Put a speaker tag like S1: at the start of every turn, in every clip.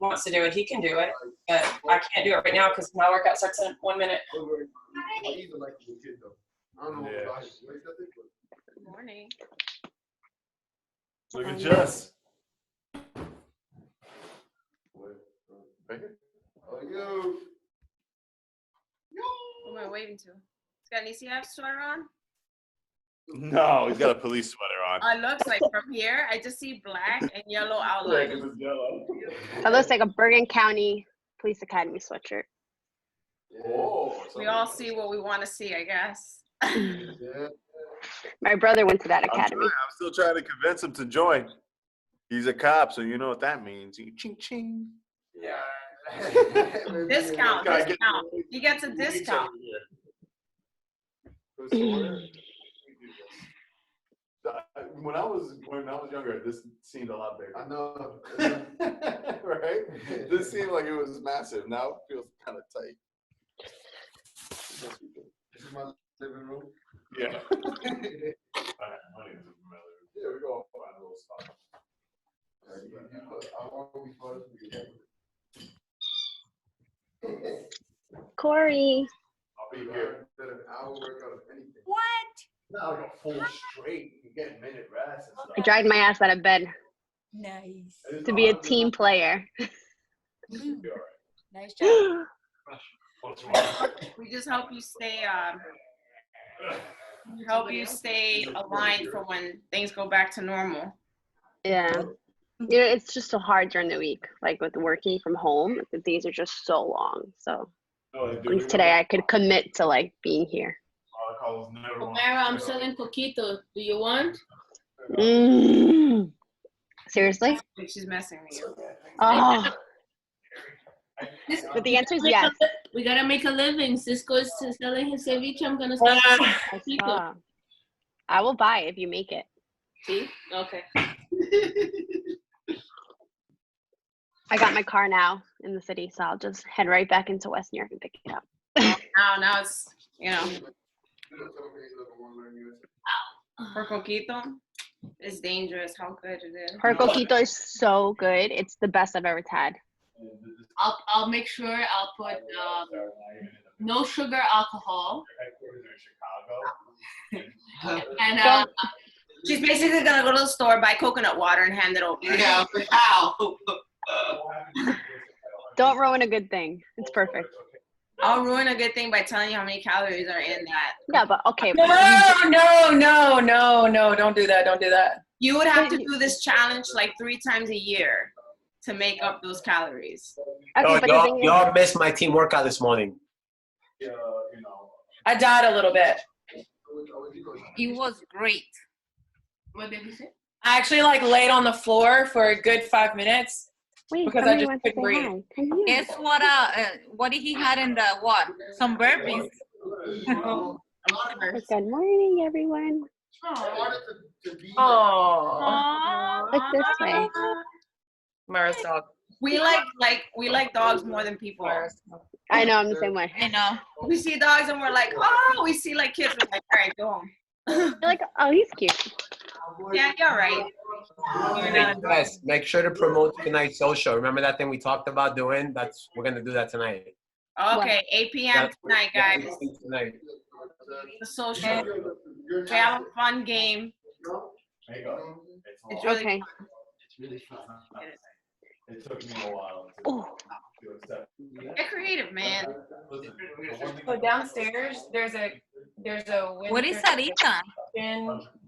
S1: wants to do it, he can do it. But I can't do it right now because my workout starts in 1 minute.
S2: Good morning.
S3: Look at Jess.
S2: Who am I waving to? Got an ECF sweater on?
S3: No, he's got a police sweater on.
S2: It looks like from here, I just see black and yellow outline.
S4: That looks like a Bergen County Police Academy sweatshirt.
S3: Oh,
S2: We all see what we want to see, I guess.
S4: My brother went to that academy.
S3: I'm still trying to convince him to join. He's a cop, so you know what that means. Ching ching.
S1: Yeah.
S2: Discount. He gets a discount.
S3: When I was younger, this seemed a lot bigger.
S5: I know.
S3: Right? This seemed like it was massive. Now it feels kind of tight.
S5: This is my living room.
S3: Yeah. Yeah, we go find a little stuff.
S4: Corey.
S3: I'll be here.
S6: What?
S3: Not like a full straight. You get a minute rest and
S4: I
S3: stuff.
S4: dragged my ass out of bed
S6: Nice.
S4: to be a team player.
S6: Nice job.
S2: We just help you stay aligned for when things go back to normal.
S4: Yeah. You know, it's just so hard during the week. Like with working from home, the days are just so long. So at least today I could commit to like being here.
S7: Mara, I'm selling coquito. Do you want?
S4: Seriously?
S2: She's messing with you.
S4: Oh. But the answer is yes.
S7: We gotta make a living. Cisco is selling his ceviche. I'm gonna sell coquito.
S4: I will buy if you make it.
S7: See? Okay.
S4: I got my car now in the city, so I'll just head right back into West New York and pick it up.
S2: Now it's, for coquito, it's dangerous how good it is.
S4: Her coquito is so good. It's the best I've ever had.
S7: I'll make sure I'll put no sugar alcohol. And
S2: she's basically gonna go to the store, buy coconut water, and hand it over.
S1: Yeah, how?
S4: Don't ruin a good thing. It's perfect.
S2: I'll ruin a good thing by telling you how many calories are in that.
S4: Yeah, but okay.
S1: No, don't do that. Don't do that.
S2: You would have to do this challenge like 3 times a year to make up those calories.
S4: Okay, but
S8: y'all missed my team workout this morning.
S1: I died a little bit.
S6: It was great.
S7: what did you say?
S1: I actually laid on the floor for a good 5 minutes.
S4: Wait,
S1: because I just couldn't breathe.
S6: Guess what did he had in the what? Some burpees.
S4: Good morning, everyone.
S1: Oh.
S4: Look this way.
S1: Mara's dog.
S2: We like dogs more than people.
S4: I know, I'm the same way.
S6: I know.
S2: We see dogs and we're like, oh, we see kids, we're like, all right, go home.
S4: You're like, oh, he's cute.
S2: Yeah, you're right.
S8: Hey, guys, make sure to promote tonight's social. Remember that thing we talked about doing? We're gonna do that tonight.
S2: Okay, 8 p.m. tonight, guys.
S8: Tonight.
S2: The social. We have a fun game. It's really
S4: Okay.
S3: It's really fun. It took me a while to accept.
S2: Get creative, man.
S1: So downstairs, there's a
S6: What is Sarita?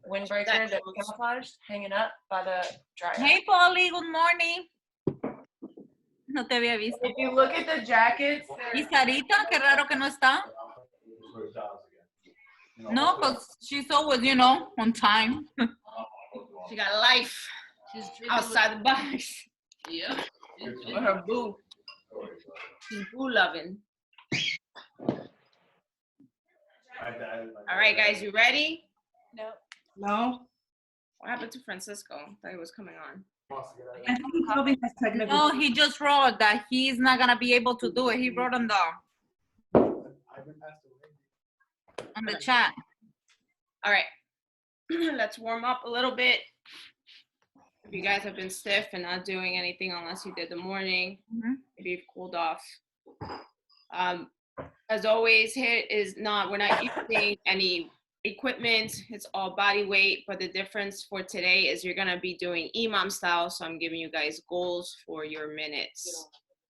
S1: windbreaker that's camouflaged hanging up by the dryer.
S6: Hey, Polly, good morning. No te había visto.
S1: If you look at the jackets,
S6: ¿Y Sarita? Qué raro que no está. No, because she's always, on time.
S2: She got life outside the box.
S7: Yeah.
S2: With her boo. She's boo loving. All right, guys, you ready?
S1: No.
S2: What happened to Francisco? I thought he was coming on.
S6: No, he just wrote that he's not going to be able to do it. He wrote on the chat.
S2: All right. Let's warm up a little bit. If you guys have been stiff and not doing anything unless you did the morning, maybe you've cooled off. As always, HIIT is not, we're not using any equipment. It's all body weight, but the difference for today is you're gonna be doing EMOM style. So I'm giving you guys goals for your minutes.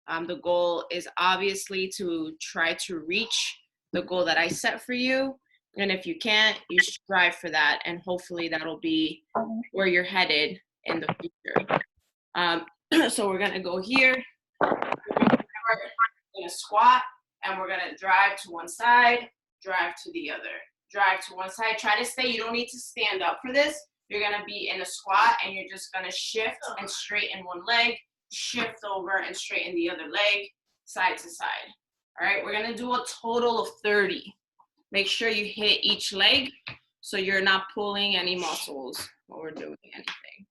S2: The goal is obviously to try to reach the goal that I set for you. And if you can't, you strive for that. And hopefully that'll be where you're headed in the future. So we're gonna go here. We're gonna squat and we're gonna drive to one side, drive to the other. Drive to one side, try to stay, you don't need to stand up for this. You're gonna be in a squat and you're just gonna shift and straighten one leg, shift over and straighten the other leg, side to side. All right, we're gonna do a total of 30. Make sure you hit each leg so you're not pulling any muscles while we're doing anything.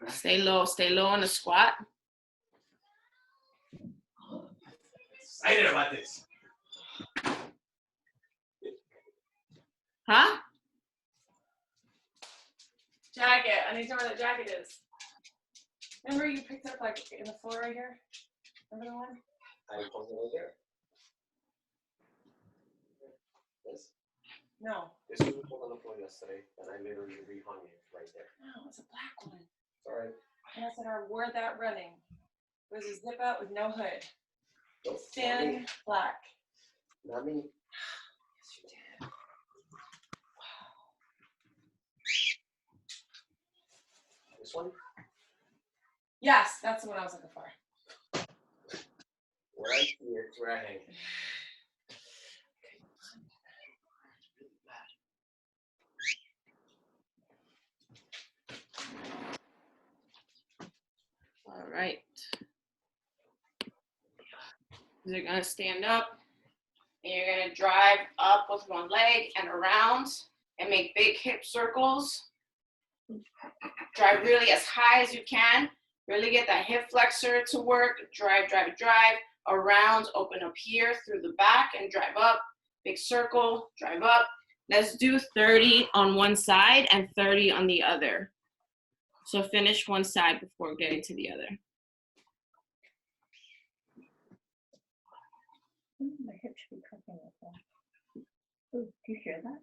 S2: Stay low on the squat.
S8: Excited about this.
S2: Huh?
S1: Jacket. I need to know where the jacket is. Remember you picked up like in the floor right here? Remember the one?
S8: I pulled it right there. This?
S1: No.
S8: This was pulled on the floor yesterday, and I literally rehung it right there.
S1: No, it's a black one.
S8: Sorry.
S1: And I said I wore that running. It was a zip out with no hood.
S8: Nope,
S1: Thin black.
S8: Not me.
S1: Yes, you did.
S8: This one?
S1: Yes, that's the one I was looking for.
S8: Right here, it's where I hang it.
S2: All right. You're gonna stand up and you're gonna drive up with one leg and around and make big hip circles. Drive really as high as you can. Really get that hip flexor to work. Drive, drive, drive. Around, open up here through the back and drive up. Big circle, drive up. Let's do 30 on one side and 30 on the other. So finish one side before getting to the other.
S6: My hip should be cracking like that. Oh, do you hear that?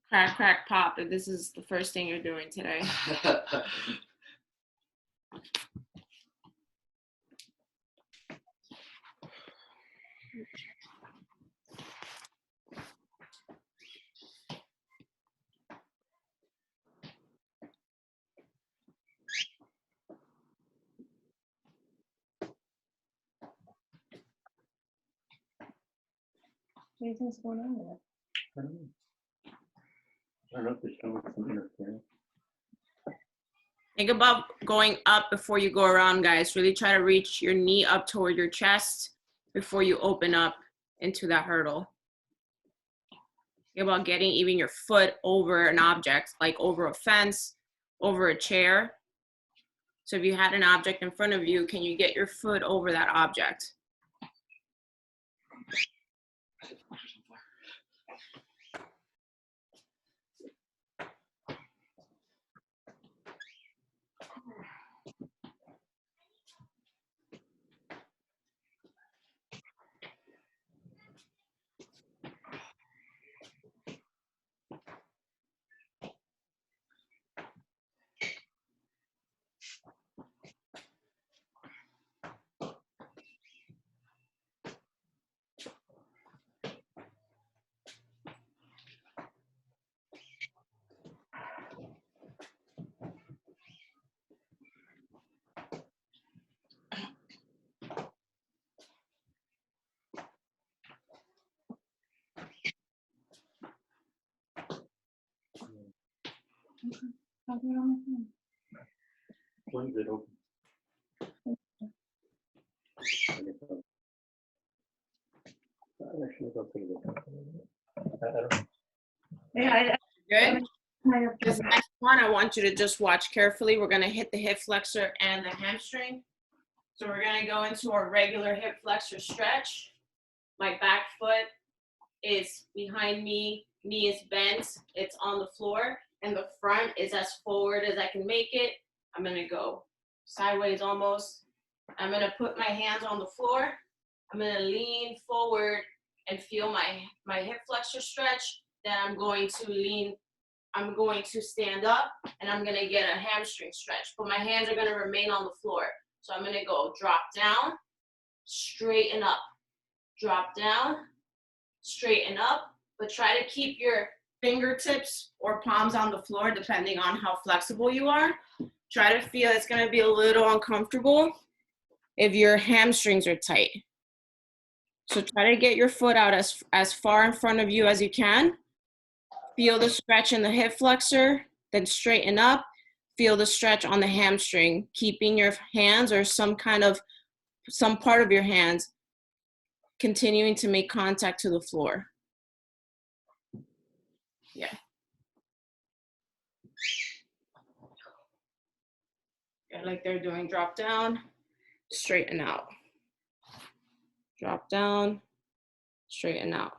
S2: Crack, crack, pop, if this is the first thing you're doing today.
S6: What do you think's going on with it?
S5: I don't know if there's some interference.
S2: Think about going up before you go around, guys. Really try to reach your knee up toward your chest before you open up into that hurdle. Think about getting even your foot over an object, like over a fence, over a chair. So if you had an object in front of you, can you get your foot over that object?
S6: I'll do it on my phone.
S5: When's it open? Actually, I'll put it up. I don't know.
S6: Yeah,
S2: Good?
S6: I
S2: This next one, I want you to just watch carefully. We're gonna hit the hip flexor and the hamstring. So we're gonna go into our regular hip flexor stretch. My back foot is behind me, knee is bent, it's on the floor, and the front is as forward as I can make it. I'm gonna go sideways almost. I'm gonna put my hands on the floor. I'm gonna lean forward and feel my hip flexor stretch. Then I'm going to stand up and I'm gonna get a hamstring stretch, but my hands are gonna remain on the floor. So I'm gonna go drop down, straighten up, drop down, straighten up, but try to keep your fingertips or palms on the floor depending on how flexible you are. Try to feel it's gonna be a little uncomfortable if your hamstrings are tight. So try to get your foot out as far in front of you as you can. Feel the stretch in the hip flexor, then straighten up. Feel the stretch on the hamstring, keeping your hands or some part of your hands continuing to make contact to the floor. Yeah. Like they're doing drop down, straighten out. Drop down, straighten out.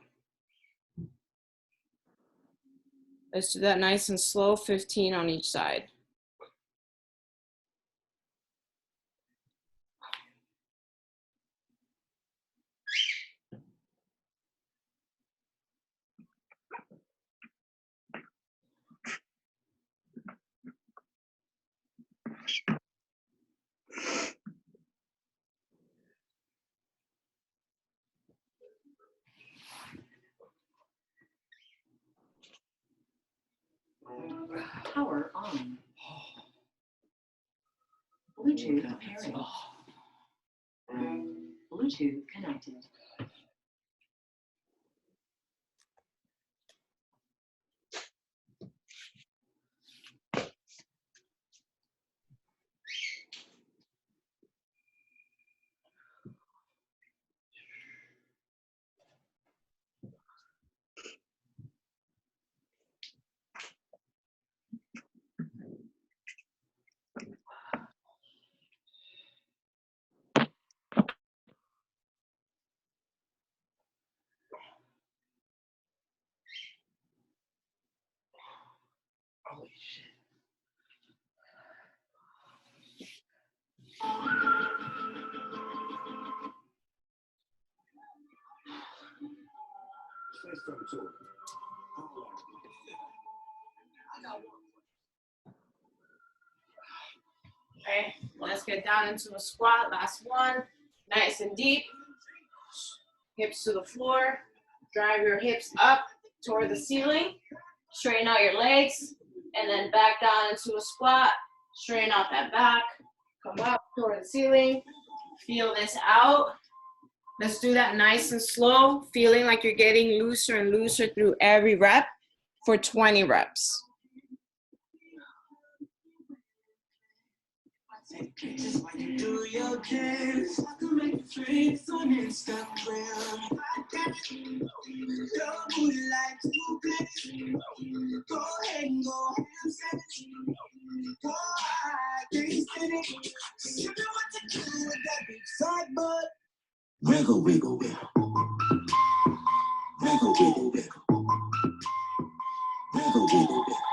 S2: Let's do that nice and slow, 15 on each side.
S9: Power on. Bluetooth pairing. Bluetooth connected.
S10: Holy shit. Say something to her.
S2: Okay, let's get down into a squat. Last one. Nice and deep. Hips to the floor. Drive your hips up toward the ceiling. Straighten out your legs. And then back down into a squat. Straighten out that back. Come up toward the ceiling. Feel this out. Let's do that nice and slow. Feeling like you're getting looser and looser through every rep for 20 reps.
S10: Take pictures while you do your dance. I can make friends on Instagram. Your booty like two plates. Go ahead and go ham sandwich. Go hard, things in it. You know what to do with that big fat butt. Wiggle, wiggle, wiggle. Wiggle, wiggle, wiggle. Wiggle, wiggle, wiggle.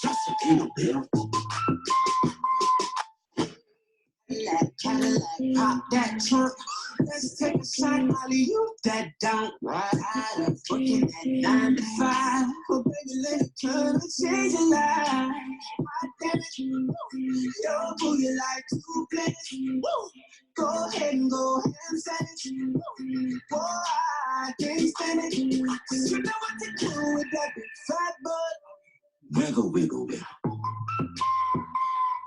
S10: Just a little bit. Cadillac, pop that trunk. Let's take a shot, Molly, you that down. Right out of fucking that 9 to 5. Oh, baby, let's turn and change your life. Hot damn it, your booty like two plates. Go ahead and go ham sandwich. Boy, I can't stand it. You know what to do with that big fat butt. Wiggle, wiggle, wiggle.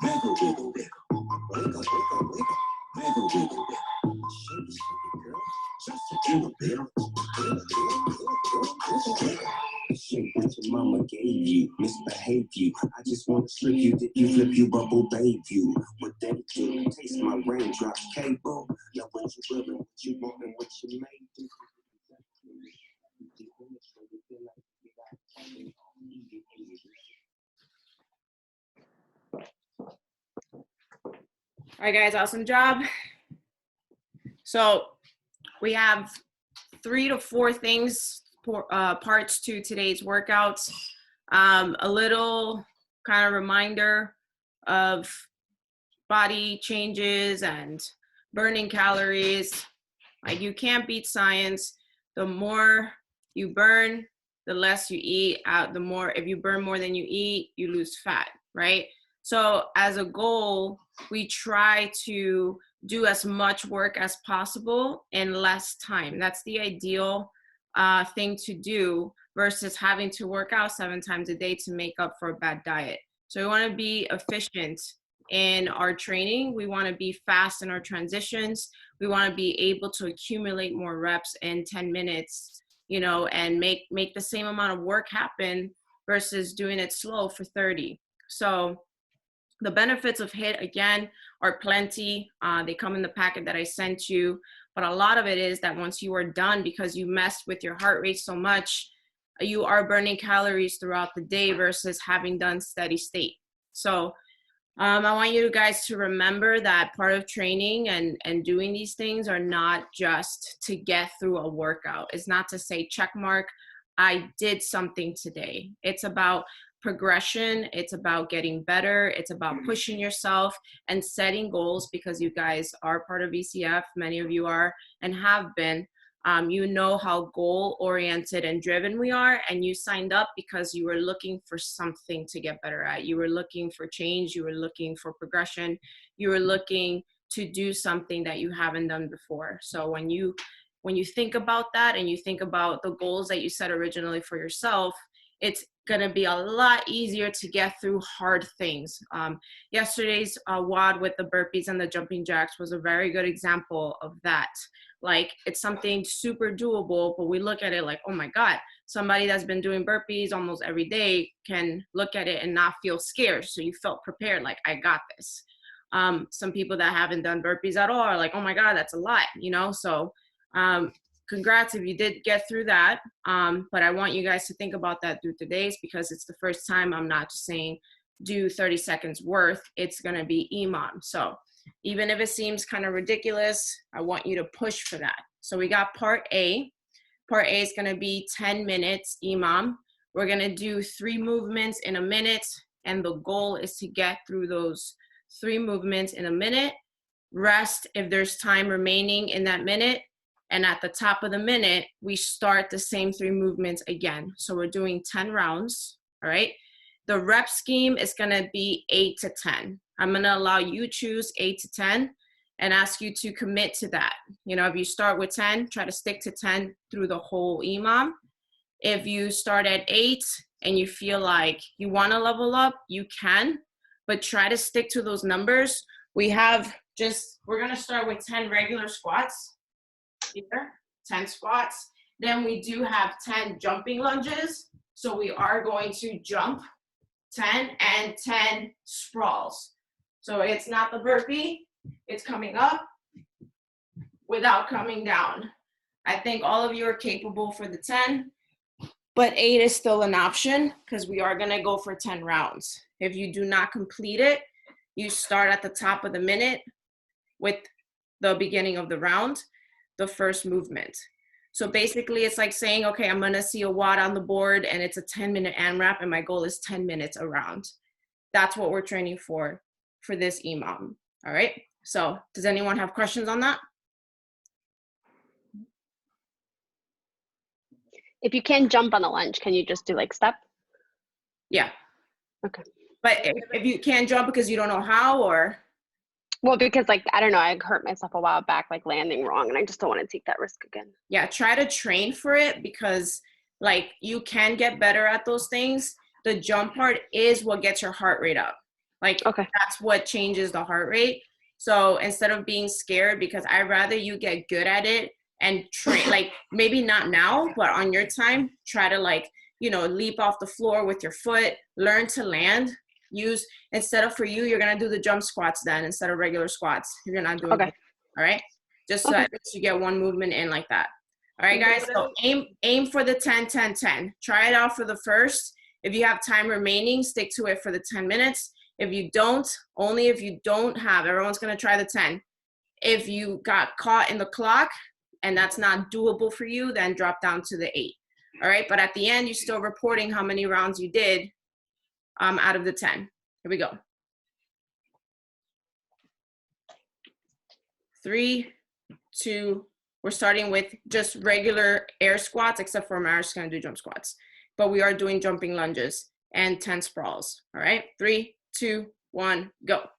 S10: Wiggle, wiggle, wiggle. Wiggle, wiggle, wiggle. Wiggle, wiggle, wiggle. Shake, shake it, girl. Just a little bit. Shake what your mama gave you, misbehave you. I just want to strip you, did you flip you, bubble babe you. What they do, taste my raindrops cable. Now what you willing, what you want, and what you made do.
S2: All right, guys, awesome job. So we have 3 to 4 things, parts to today's workouts. A little kind of reminder of body changes and burning calories. Like, you can't beat science. The more you burn, the less you eat. The more, if you burn more than you eat, you lose fat, right? So as a goal, we try to do as much work as possible in less time. That's the ideal thing to do versus having to work out 7 times a day to make up for a bad diet. So we want to be efficient in our training. We want to be fast in our transitions. We want to be able to accumulate more reps in 10 minutes, you know, and make the same amount of work happen versus doing it slow for 30. So the benefits of HIIT, again, are plenty. They come in the packet that I sent you, but a lot of it is that once you are done, because you messed with your heart rate so much, you are burning calories throughout the day versus having done steady state. So I want you guys to remember that part of training and doing these things are not just to get through a workout. It's not to say, check mark, I did something today. It's about progression. It's about getting better. It's about pushing yourself and setting goals, because you guys are part of VCF. Many of you are and have been. You know how goal-oriented and driven we are, and you signed up because you were looking for something to get better at. You were looking for change. You were looking for progression. You were looking to do something that you haven't done before. So when you think about that and you think about the goals that you set originally for yourself, it's going to be a lot easier to get through hard things. Yesterday's WOD with the burpees and the jumping jacks was a very good example of that. Like, it's something super doable, but we look at it like, oh my God, somebody that's been doing burpees almost every day can look at it and not feel scared. So you felt prepared, like, I got this. Some people that haven't done burpees at all are like, oh my God, that's a lot, you know? So congrats if you did get through that. But I want you guys to think about that through today's, because it's the first time I'm not just saying do 30 seconds worth. It's going to be EMOM. So even if it seems kind of ridiculous, I want you to push for that. So we got part A. Part A is going to be 10 minutes EMOM. We're going to do 3 movements in a minute. And the goal is to get through those 3 movements in a minute. Rest if there's time remaining in that minute. And at the top of the minute, we start the same 3 movements again. So we're doing 10 rounds, all right? The rep scheme is gonna be 8 to 10. I'm gonna allow you choose 8 to 10 and ask you to commit to that. You know, if you start with 10, try to stick to 10 through the whole EMOM. If you start at 8 and you feel like you wanna level up, you can, but try to stick to those numbers. We're gonna start with 10 regular squats. Here, 10 squats. Then we do have 10 jumping lunges. So we are going to jump 10 and 10 sprawls. So it's not the burpee, it's coming up without coming down. I think all of you are capable for the 10, but 8 is still an option because we are gonna go for 10 rounds. If you do not complete it, you start at the top of the minute with the beginning of the round, the first movement. So basically it's like saying, okay, I'm gonna see a WOD on the board and it's a 10-minute AMRAP and my goal is 10 minutes around. That's what we're training for this EMOM, all right? So does anyone have questions on that?
S4: If you can't jump on a lunge, can you just do like step?
S2: Yeah.
S4: Okay.
S2: But if you can't jump because you don't know how, or?
S4: Well, because like, I don't know, I hurt myself a while back, like landing wrong, and I just don't want to take that risk again.
S2: Yeah, try to train for it because like you can get better at those things. The jump part is what gets your heart rate up. Like that's what changes the heart rate. So instead of being scared, because I'd rather you get good at it and train, like maybe not now, but on your time, try to like, you know, leap off the floor with your foot, learn to land. Use, instead of for you, you're gonna do the jump squats then instead of regular squats. You're not doing it. All right, just so that you get one movement in like that. All right, guys. So aim for the 10, 10, 10. Try it out for the first. If you have time remaining, stick to it for the 10 minutes. If you don't, only if you don't have, everyone's gonna try the 10. If you got caught in the clock and that's not doable for you, then drop down to the 8. All right, but at the end, you're still reporting how many rounds you did out of the 10. Here we go. 3, 2, we're starting with just regular air squats, except for Mari's gonna do jump squats. But we are doing jumping lunges and 10 sprawls, all right? 3, 2, 1, go.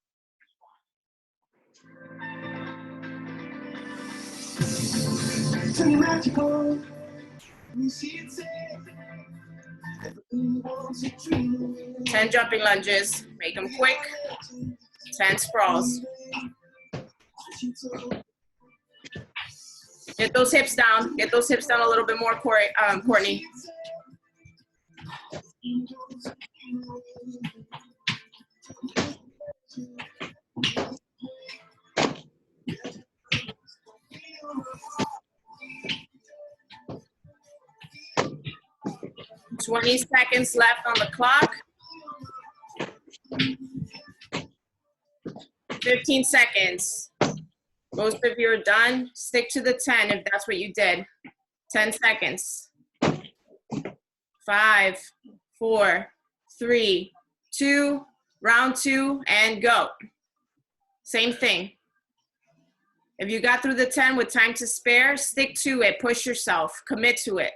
S10: Magical.
S2: 10 jumping lunges, make them quick. 10 sprawls. Get those hips down. Get those hips down a little bit more, Courtney. "20 seconds left on the clock. 15 seconds. Most of you are done. Stick to the 10 if that's what you did. 10 seconds. 5, 4, 3, 2, round 2, and go. Same thing. If you got through the 10 with time to spare, stick to it. Push yourself. Commit to it.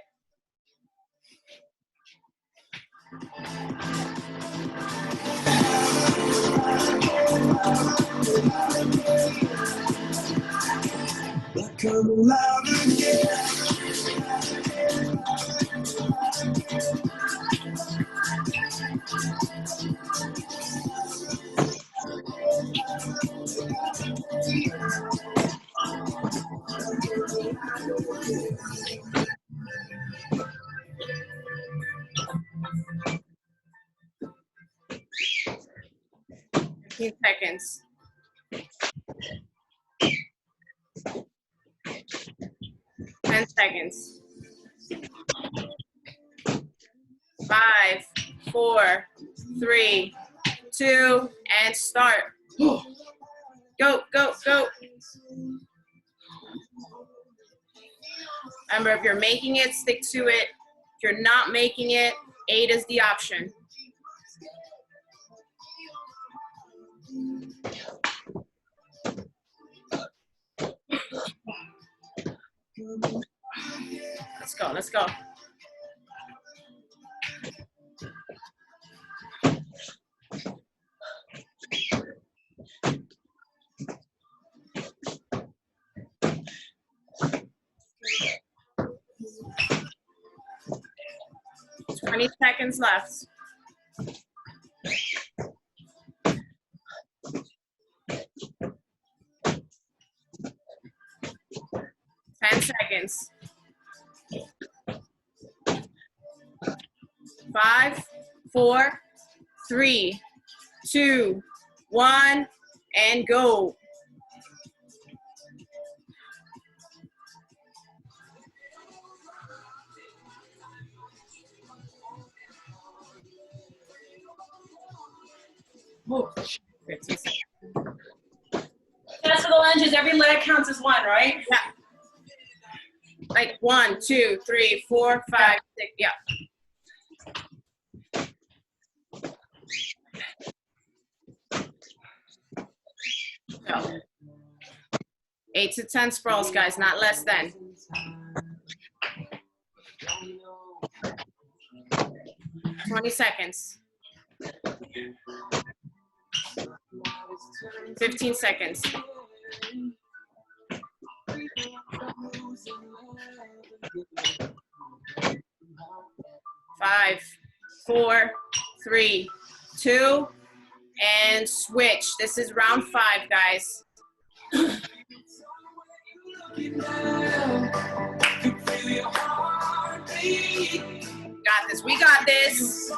S10: Come alive again.
S2: Seconds. 10 seconds. 5, 4, 3, 2, and start. Go, go, go. Remember, if you're making it, stick to it. If you're not making it, 8 is the option. Let's go, let's go. Twenty seconds left. Seconds. 5, 4, 3, 2, 1, and go. Whoa. 15 seconds.
S1: That's for the lunges. Every leg counts as one, right?
S2: Yeah. Like 1, 2, 3, 4, 5, 6. Yeah. Go. 8 to 10 sprawls, guys, not less than. 20 seconds. 15 seconds. 5, 4, 3, 2, and switch. This is round 5, guys. Got this. We got this.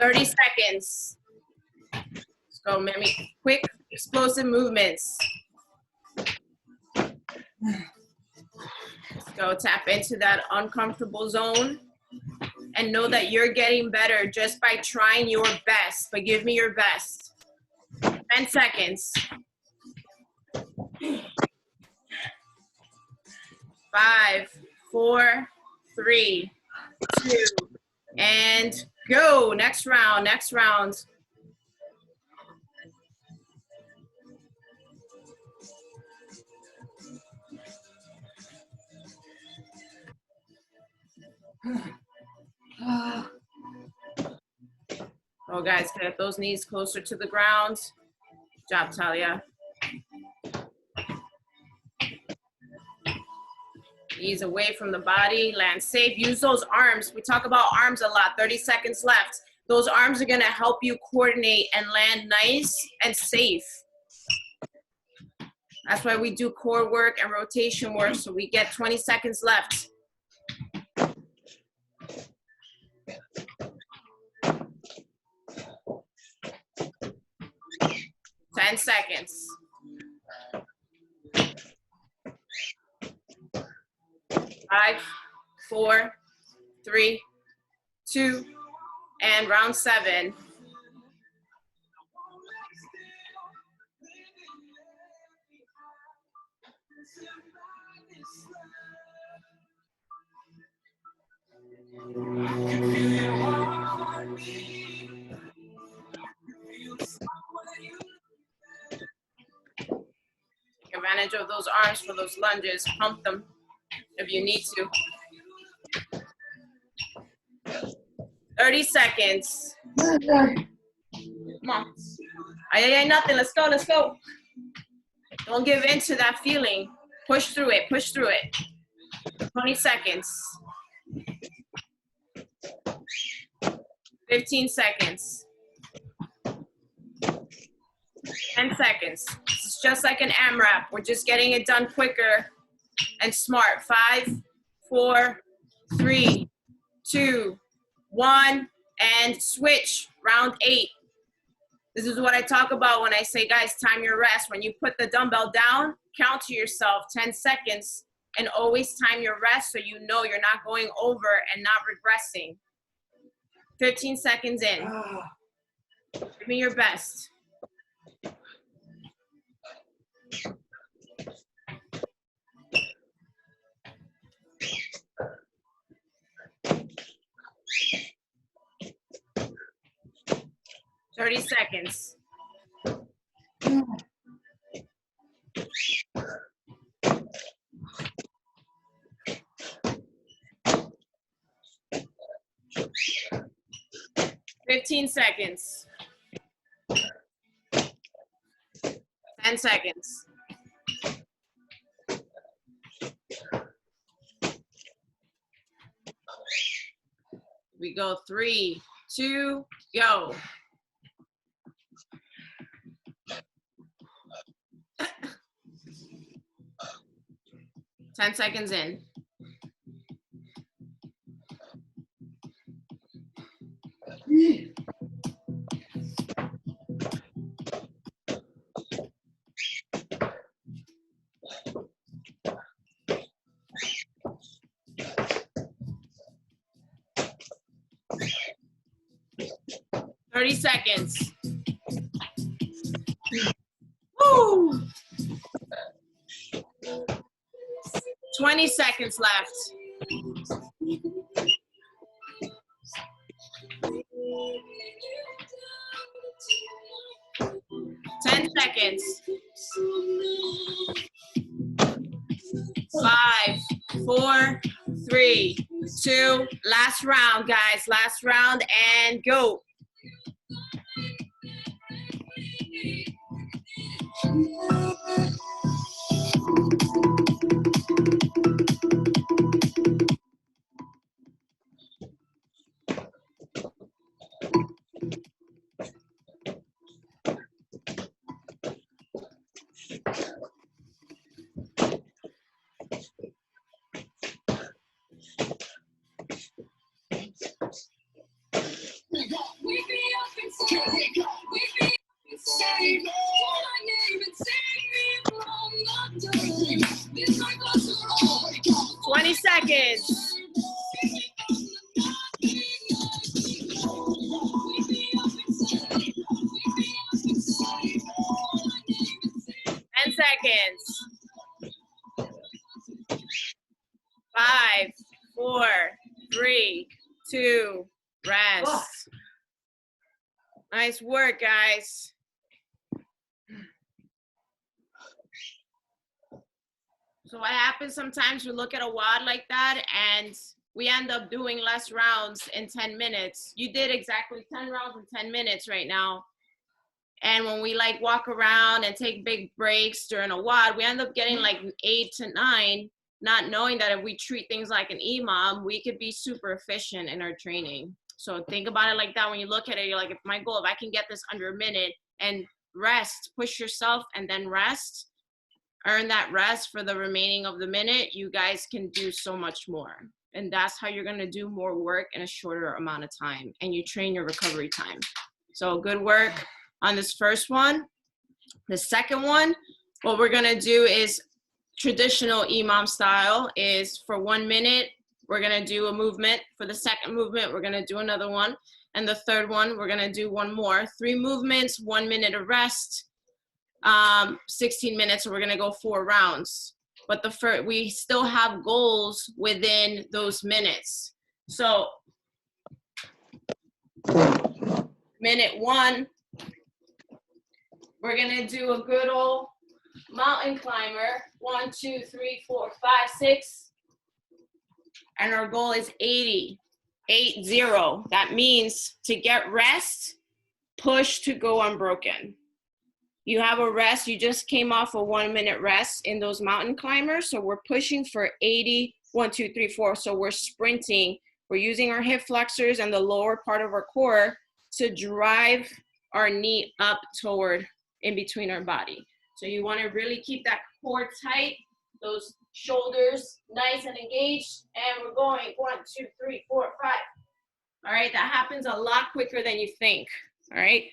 S2: 30 seconds. Let's go, Mimi. Quick, explosive movements. Let's go, tap into that uncomfortable zone. And know that you're getting better just by trying your best, but give me your best. 10 seconds. 5, 4, 3, 2, and go. Next round, next round. Oh, guys, get those knees closer to the ground. Good job, Talia. Knees away from the body, land safe. Use those arms. We talk about arms a lot. 30 seconds left. Those arms are gonna help you coordinate and land nice and safe. That's why we do core work and rotation work, so we get 20 seconds left. 10 seconds. 5, 4, 3, 2, and round 7. Take advantage of those arms for those lunges. Pump them if you need to. 30 seconds. Come on. Ay, nothing. Let's go, let's go. Don't give in to that feeling. Push through it, push through it. 20 seconds. 15 seconds. 10 seconds. This is just like an AMRAP. We're just getting it done quicker and smart. 5, 4, 3, 2, 1, and switch. Round 8. This is what I talk about when I say, guys, time your rest. When you put the dumbbell down, count to yourself 10 seconds and always time your rest so you know you're not going over and not regressing. 15 seconds in. Give me your best. Thirty seconds. Fifteen seconds. 10 seconds. We go 3, 2, go. Ten seconds in. Thirty seconds. Woo! 20 seconds left. 10 seconds. 5, 4, 3, 2. Last round, guys. Last round and go. We seconds. 10 seconds. 5, 4, 3, 2, rest. Nice work, guys. So what happens sometimes we look at a WOD like that and we end up doing less rounds in 10 minutes. You did exactly 10 rounds in 10 minutes right now. And when we like walk around and take big breaks during a WOD, we end up getting like 8 to 9, not knowing that if we treat things like an EMOM, we could be super efficient in our training. So think about it like that. When you look at it, you're like, if my goal, if I can get this under a minute and rest, push yourself and then rest, earn that rest for the remaining of the minute, you guys can do so much more. And that's how you're gonna do more work in a shorter amount of time, and you train your recovery time. So good work on this first one. The second one, what we're gonna do is traditional EMOM style is for 1 minute, we're gonna do a movement. For the second movement, we're gonna do another one. And the third one, we're gonna do one more. 3 movements, 1 minute of rest, 16 minutes, so we're gonna go 4 rounds. But we still have goals within those minutes. So minute 1, we're gonna do a good old mountain climber. 1, 2, 3, 4, 5, 6. And our goal is 80, 80. That means to get rest, push to go unbroken. You have a rest, you just came off a 1 minute rest in those mountain climbers. So we're pushing for 80, 1, 2, 3, 4. So we're sprinting. We're using our hip flexors and the lower part of our core to drive our knee up toward in between our body. So you want to really keep that core tight, those shoulders nice and engaged. And we're going 1, 2, 3, 4, 5. All right, that happens a lot quicker than you think. All right.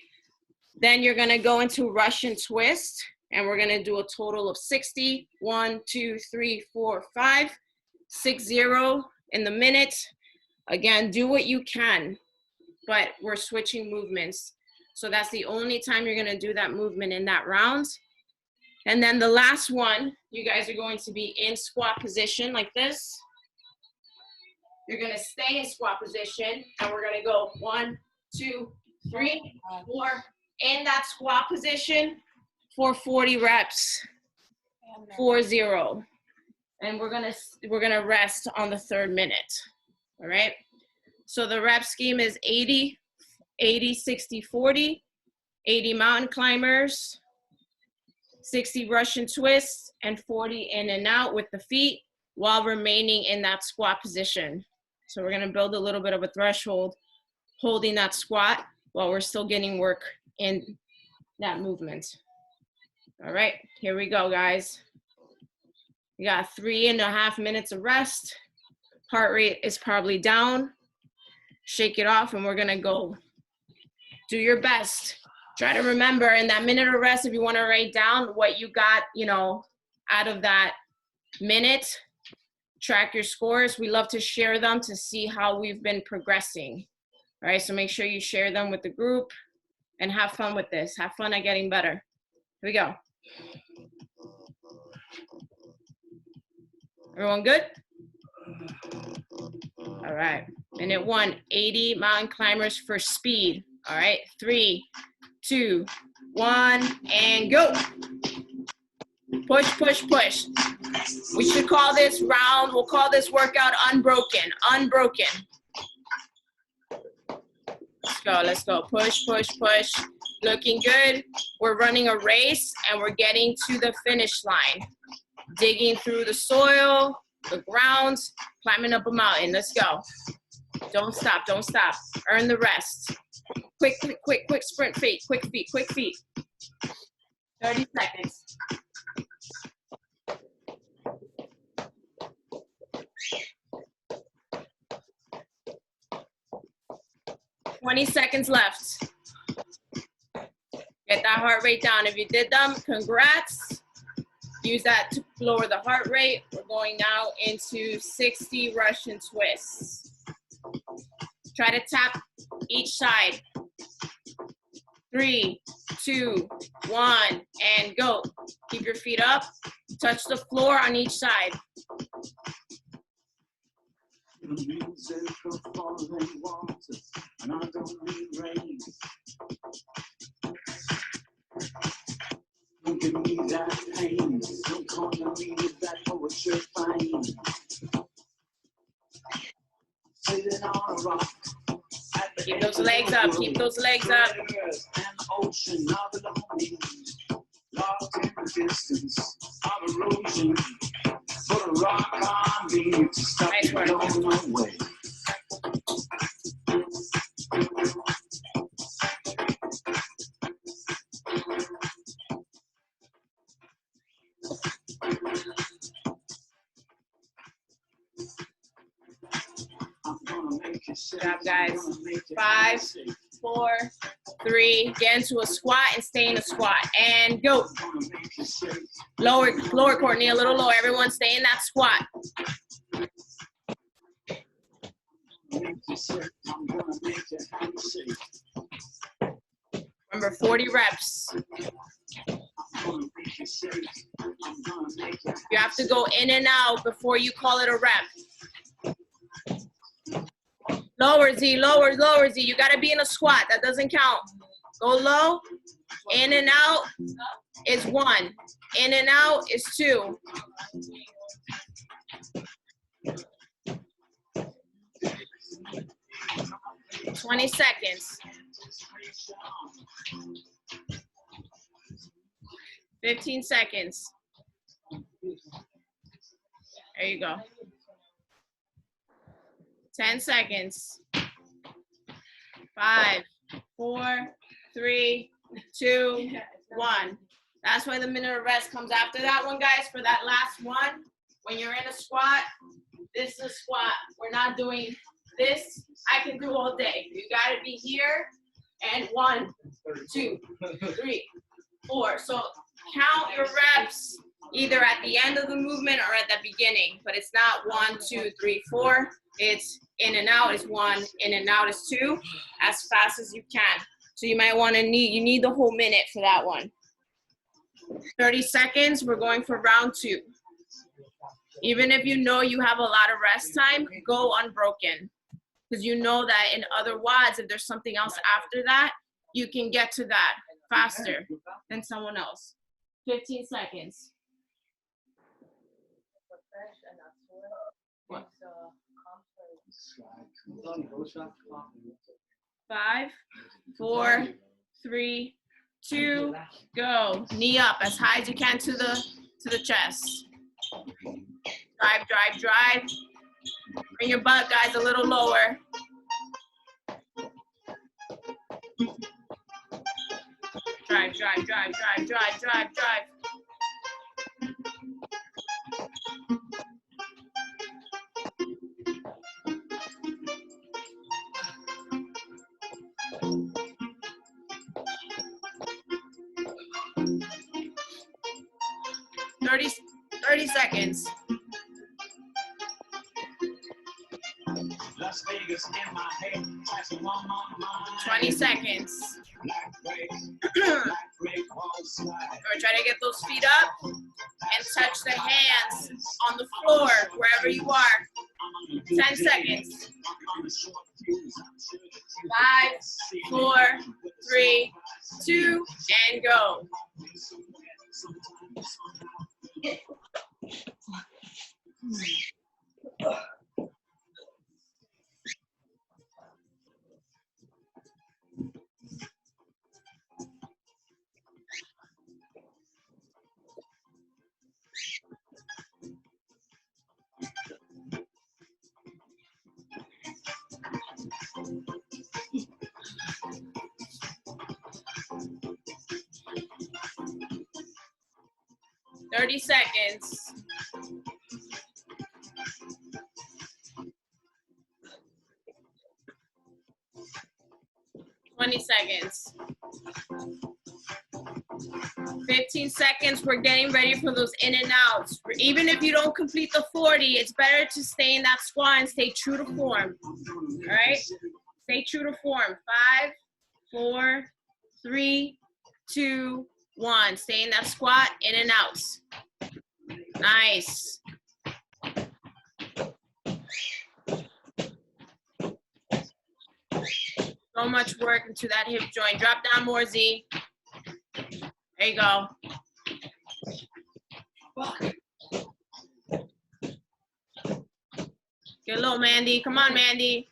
S2: Then you're gonna go into Russian twist, and we're gonna do a total of 60. 1, 2, 3, 4, 5, 60 in the minute. Again, do what you can, but we're switching movements. So that's the only time you're gonna do that movement in that round. And then the last one, you guys are going to be in squat position like this. You're gonna stay in squat position, and we're gonna go 1, 2, 3, 4, in that squat position for 40 reps, 40. And we're gonna rest on the 3rd minute, all right? So the rep scheme is 80, 80, 60, 40, 80 mountain climbers, 60 Russian twists, and 40 in and out with the feet while remaining in that squat position. So we're gonna build a little bit of a threshold, holding that squat while we're still getting work in that movement. All right, here we go, guys. We got 3.5 minutes of rest. Heart rate is probably down. Shake it off, and we're gonna go. Do your best. Try to remember in that minute of rest, if you wanna write down what you got, out of that minute, track your scores. We love to share them to see how we've been progressing. All right, so make sure you share them with the group and have fun with this. Have fun at getting better. Here we go. Everyone good? All right, minute 1, 80 mountain climbers for speed. All right, 3, 2, 1, and go. Push, push, push. We should call this round, we'll call this workout unbroken, unbroken. Let's go, push, push, push. Looking good. We're running a race and we're getting to the finish line. Digging through the soil, the ground, climbing up a mountain. Let's go. Don't stop, don't stop. Earn the rest. Quick, quick, quick, quick sprint feet, quick feet, quick feet. 30 seconds. $20 seconds left. Get that heart rate down. If you did them, congrats. Use that to lower the heart rate. We're going now into 60 Russian twists. Try to tap each side. 3, 2, 1, and go. Keep your feet up. Touch the floor on each side.
S10: Don't give me that pain. Don't come to me with that poetry fine. Sitting on a rock.
S2: Keep those legs up. Keep those legs up.
S10: And the ocean of longing. Lost in the distance of erosion. Put a rock on me to stop
S2: Nice
S10: me
S2: work.
S10: going away.
S2: Good job, guys. 5, 4, 3. Get into a squat and stay in a squat. And go. Lower, Courtney, a little lower. Everyone stay in that squat. Remember, 40 reps. You have to go in and out before you call it a rep. Lower, Z, lower, lower, Z. You got to be in a squat. That doesn't count. Go low. In and out is 1. In and out is 2. "20 seconds. 15 seconds. There you go. 10 seconds. 5, 4, 3, 2, 1. That's why the minute of rest comes after that one, guys. For that last one, when you're in a squat, this is a squat. We're not doing this. I can do all day. You got to be here. And 1, 2, 3, 4. So count your reps either at the end of the movement or at the beginning. But it's not 1, 2, 3, 4. It's in and out is 1, in and out is 2, as fast as you can. So you might want to you need the whole minute for that one. 30 seconds, we're going for round 2. Even if you know you have a lot of rest time, go unbroken. Because you know that in other WODs, if there's something else after that, you can get to that faster than someone else. 15 seconds. What? 5, 4, 3, 2, go. Knee up as high as you can to the chest. Drive, drive, drive. Bring your butt, guys, a little lower. Drive, drive, drive, drive, drive, drive, drive. Thirty seconds.
S10: Las Vegas in my head,
S2: 20 seconds. Or try to get those feet up and touch the hands on the floor wherever you are. 10 seconds. 5, 4, 3, 2, and go. Thirty seconds. 20 seconds. 15 seconds. We're getting ready for those in and outs. Even if you don't complete the 40, it's better to stay in that squat and stay true to form. All right? Stay true to form. 5, 4, 3, 2, 1. Stay in that squat, in and outs. Nice. So much work into that hip joint. Drop down more, Z. There you go. Get low, Mandy. Come on, Mandy.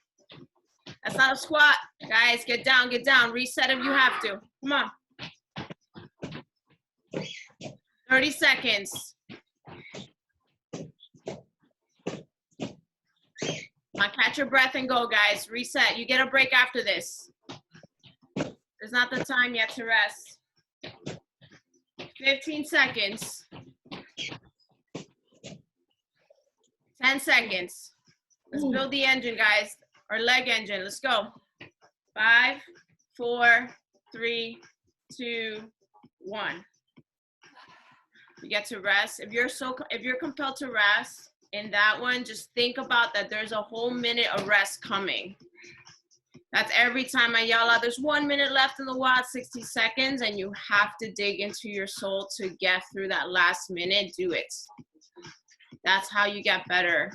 S2: That's not a squat. Guys, get down, get down. Reset if you have to. Come on. 30 seconds. Come on, catch your breath and go, guys. Reset. You get a break after this. There's not the time yet to rest. 15 seconds. 10 seconds. Let's build the engine, guys. Our leg engine. Let's go. 5, 4, 3, 2, 1. You get to rest. If you're compelled to rest in that one, just think about that there's a whole minute of rest coming. That's every time I yell out, there's 1 minute left in the WOD, 60 seconds, and you have to dig into your soul to get through that last minute. Do it. That's how you get better.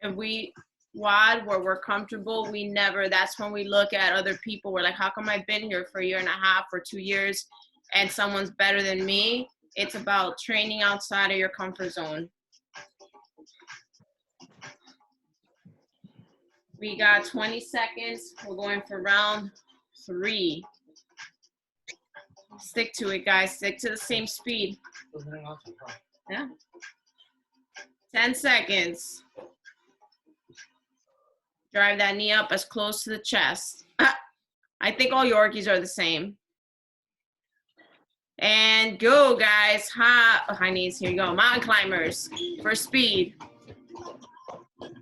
S2: If we WOD where we're comfortable, we never, that's when we look at other people. We're like, how come I've been here for a year and a half or 2 years and someone's better than me? It's about training outside of your comfort zone. We got 20 seconds. We're going for round 3. Stick to it, guys. Stick to the same speed. Yeah. 10 seconds. Drive that knee up as close to the chest. I think all Yorkies are the same. And go, guys. High knees. Here you go. Mountain climbers for speed.
S10: With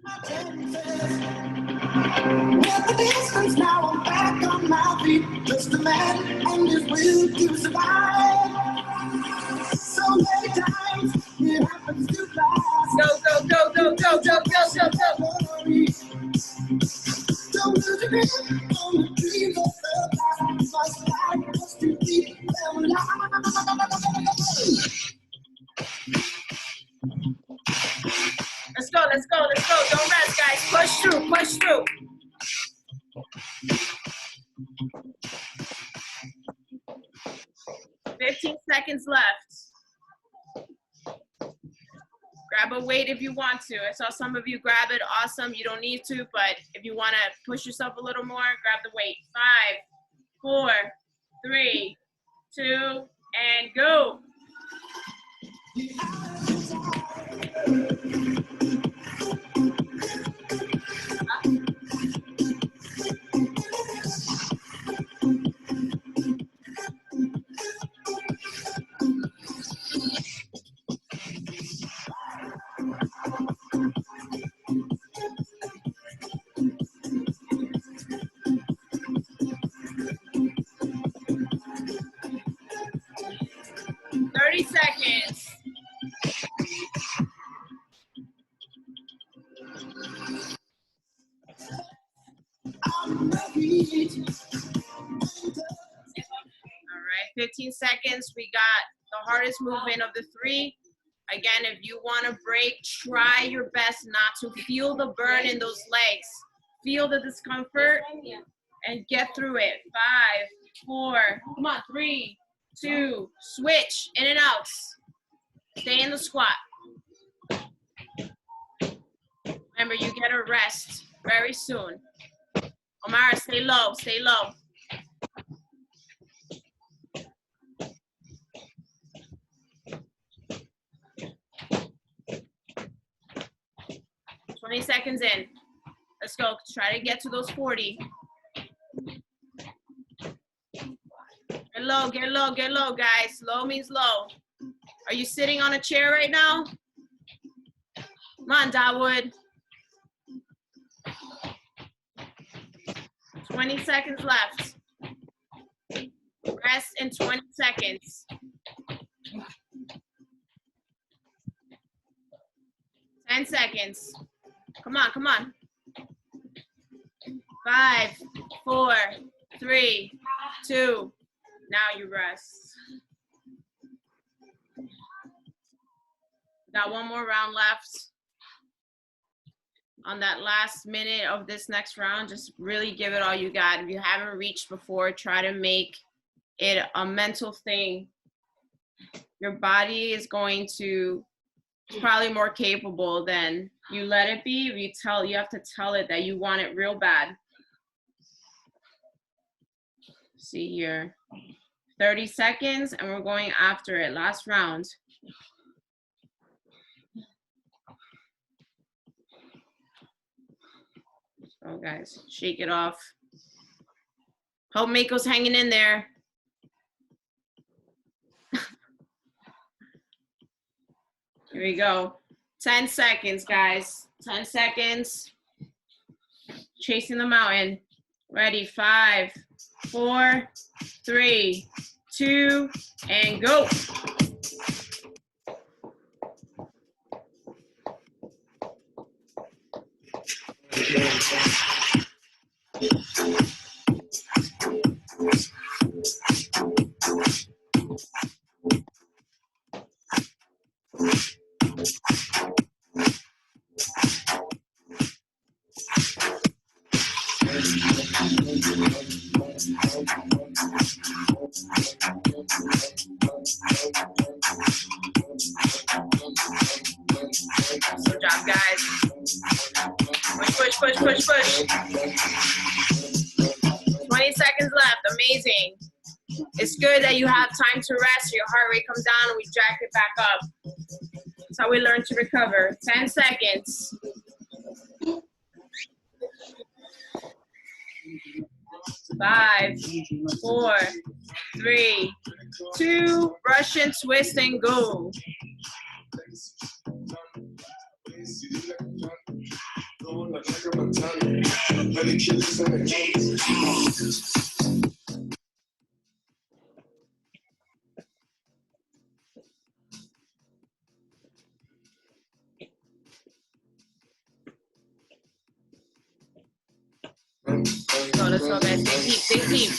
S10: the distance now, I'm back on my feet. Just a man and his will to survive. So many times it happens to fly.
S2: Go, go, go, go, go, go, go, go, go.
S10: Don't lose your grip on the dreams of the past. Must life was too deep and
S2: Let's go, let's go, let's go. Don't rest, guys. Push through, push through. $15 seconds left. Grab a weight if you want to. I saw some of you grab it. Awesome. You don't need to, but if you want to push yourself a little more, grab the weight. 5, 4, 3, 2, and go. Seconds. All right, 15 seconds. We got the hardest movement of the 3. Again, if you want to break, try your best not to feel the burn in those legs. Feel the discomfort and get through it. 5, 4, come on, 3, 2, switch, in and out. Stay in the squat. Remember, you get a rest very soon. Omara, stay low, stay low. $20 seconds in. Let's go. Try to get to those 40. Get low, get low, get low, guys. Low means low. Are you sitting on a chair right now? Come on, Dawood. 20 seconds left. Rest in 20 seconds. 10 seconds. Come on, come on. 5, 4, 3, 2. Now you rest. Got one more round left. On that last minute of this next round, just really give it all you got. If you haven't reached before, try to make it a mental thing. Your body is going to, it's probably more capable than you let it be. If you have to tell it that you want it real bad. See here, 30 seconds, and we're going after it. Last round. So guys, shake it off. Hope Mako's hanging in there. Here we go. 10 seconds, guys. 10 seconds. Chasing the mountain. Ready, 5, 4, 3, 2, and go. Good job, guys. Push, push, push, push, push. 20 seconds left. Amazing. It's good that you have time to rest so your heart rate comes down and we jack it back up. That's how we learn to recover. 10 seconds. 5, 4, 3, 2, Russian twist and go. Let's go, guys. Think deep.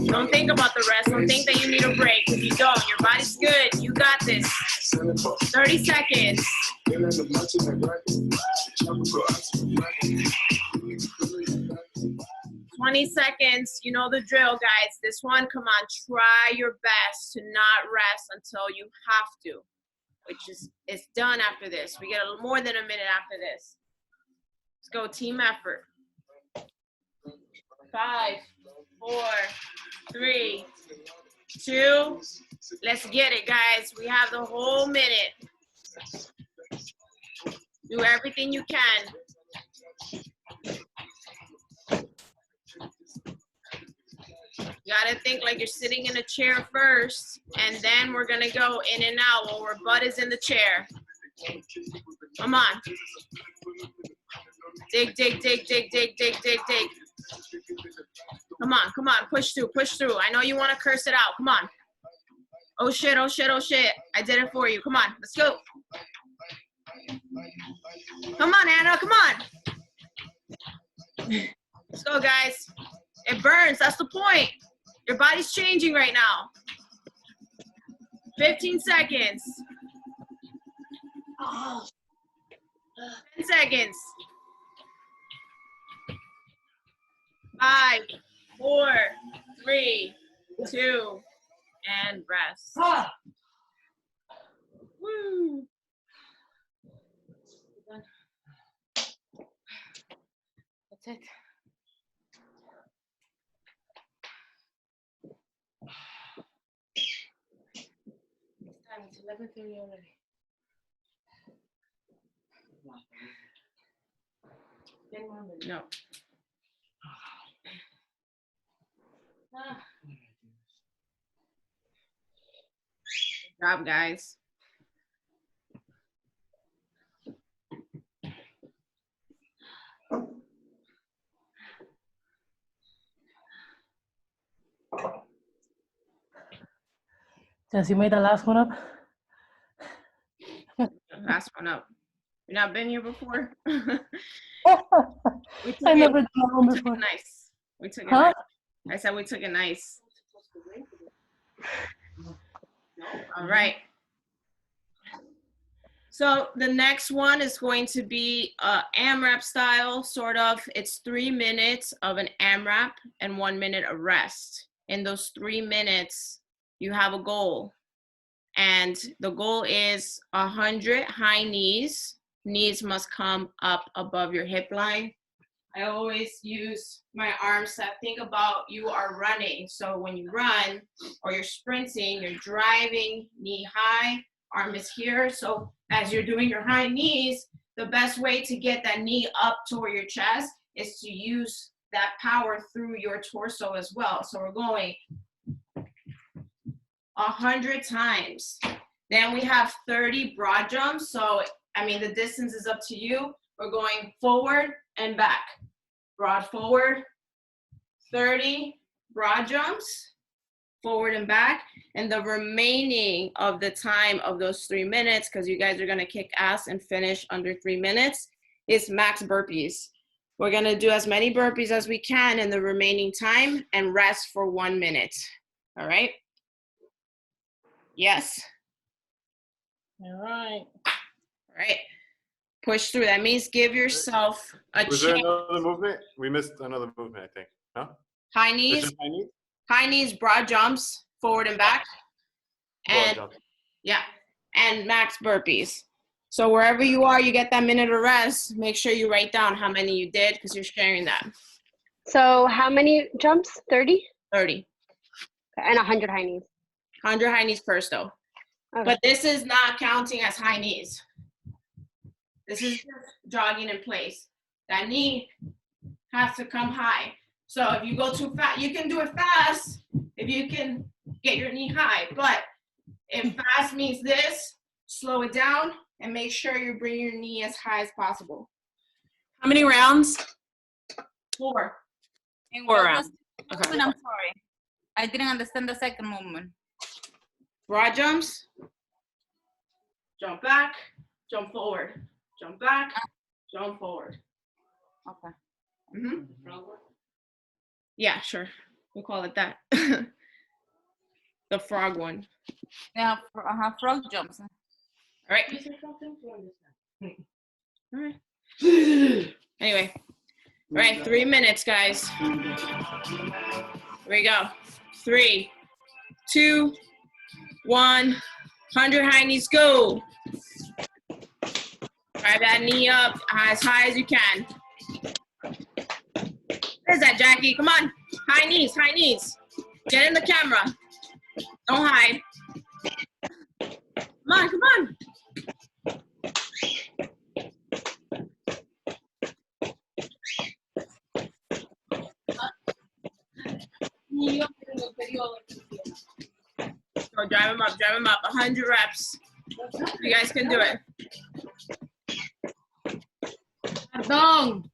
S2: Don't think about the rest. Don't think that you need a break. If you don't, your body's good. You got this. 30 seconds. 20 seconds. You know the drill, guys. This one, come on, try your best to not rest until you have to, which is it's done after this. We get a little more than a minute after this. Let's go, team effort. 5, 4, 3, 2. Let's get it, guys. We have the whole minute. Do everything you can. You gotta think like you're sitting in a chair first, and then we're gonna go in and out while our butt is in the chair. Come on. Dig, dig, dig, dig, dig, dig, dig, dig. Come on, come on, push through, push through. I know you want to curse it out. Come on. Oh shit, oh shit, oh shit. I did it for you. Come on, let's go. Come on, Anna, come on. Let's go, guys. It burns, that's the point. Your body's changing right now. 15 seconds. 10 seconds. 5, 4, 3, 2, and rest. Woo. That's it. It's 11:30 already. 10 more minutes. No. Good job, guys.
S11: Since you made the last one up.
S2: Last one up. You not been here before? We took
S11: I
S2: it-
S11: never done that one
S2: we took
S11: before.
S2: it nice. We took it
S11: Huh?
S2: nice. I said we took it nice. All right. So the next one is going to be AMRAP style, sort of. It's 3 minutes of an AMRAP and 1 minute of rest. In those 3 minutes, you have a goal. And the goal is 100 high knees. Knees must come up above your hip line. I always use my arms to think about you are running. So when you run or you're sprinting, you're driving knee high, arm is here. So as you're doing your high knees, the best way to get that knee up toward your chest is to use that power through your torso as well. So we're going 100 times. Then we have 30 broad jumps. So, I mean, the distance is up to you. We're going forward and back. Broad forward, 30 broad jumps, forward and back. And the remaining of the time of those 3 minutes, because you guys are gonna kick ass and finish under 3 minutes, is max burpees. We're gonna do as many burpees as we can in the remaining time and rest for 1 minute. All right? Yes.
S11: All right.
S2: All right. Push through. That means give yourself a
S3: Was there
S2: chance.
S3: another movement? We missed another movement, I think. No?
S2: High
S3: This
S2: knees,
S3: is high knees?
S2: high knees, broad jumps, forward and back.
S3: Broad
S2: And
S3: jump.
S2: yeah, and max burpees. So wherever you are, you get that minute of rest. Make sure you write down how many you did because you're sharing that.
S4: So how many jumps? 30?
S2: 30.
S4: And 100 high knees.
S2: 100 high knees first though.
S4: Okay.
S2: But this is not counting as high knees. This is just jogging in place. That knee has to come high. So if you go too fast, you can do it fast if you can get your knee high. But if fast means this, slow it down and make sure you bring your knee as high as possible.
S1: How many rounds?
S2: 4.
S6: And
S1: Four
S6: what
S1: rounds.
S6: was the movement? I'm sorry. I didn't understand the second movement.
S2: Broad jumps, jump back, jump forward, jump back, jump forward.
S6: Okay.
S2: Mm-hmm. Yeah, sure. We'll call it that. The frog one.
S6: Yeah, frog jumps.
S2: All right. All right. Anyway. All right, 3 minutes, guys. Here we go. 3, 2, 1. 100 high knees, go. Drive that knee up as high as you can. Where's that, Jackie? Come on. High knees, high knees. Get in the camera. Don't hide. Come on, come on. So drive them up, 100 reps. You guys can do it. Dong.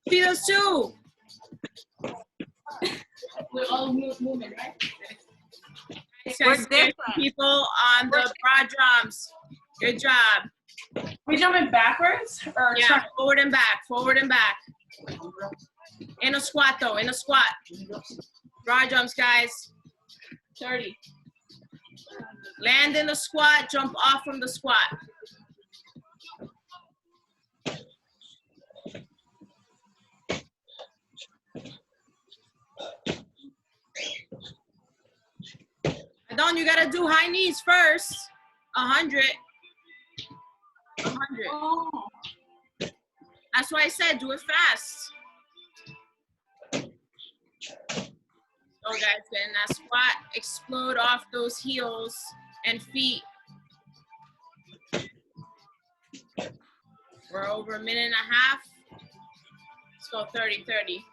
S2: See those two. We're all moving, right?
S6: We're
S2: Guys,
S6: different.
S2: people on the broad jumps. Good job.
S1: We jumping backwards or
S2: Yeah, forward and back, forward and back. In a squat though, in a squat. Broad jumps, guys. 30. Land in the squat, jump off from the squat. Adon, you gotta do high knees first. 100. 100.
S6: Oh.
S2: That's why I said do it fast. So guys, get in that squat, explode off those heels and feet. We're over a minute and a half. Let's go 30, 30.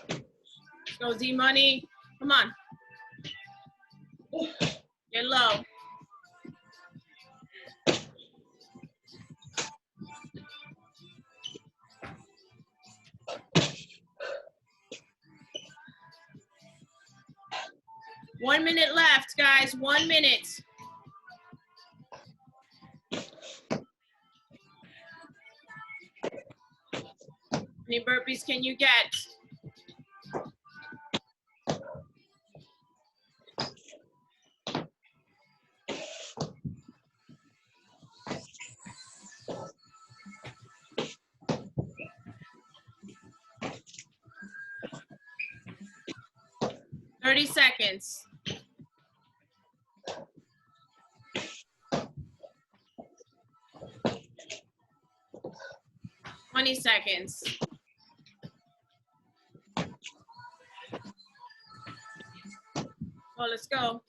S2: Let's go Z-Money. Come on. Get low. 1 minute left, guys. 1 minute. How many burpees can you get? Thirty seconds. Seconds. Well, let's go.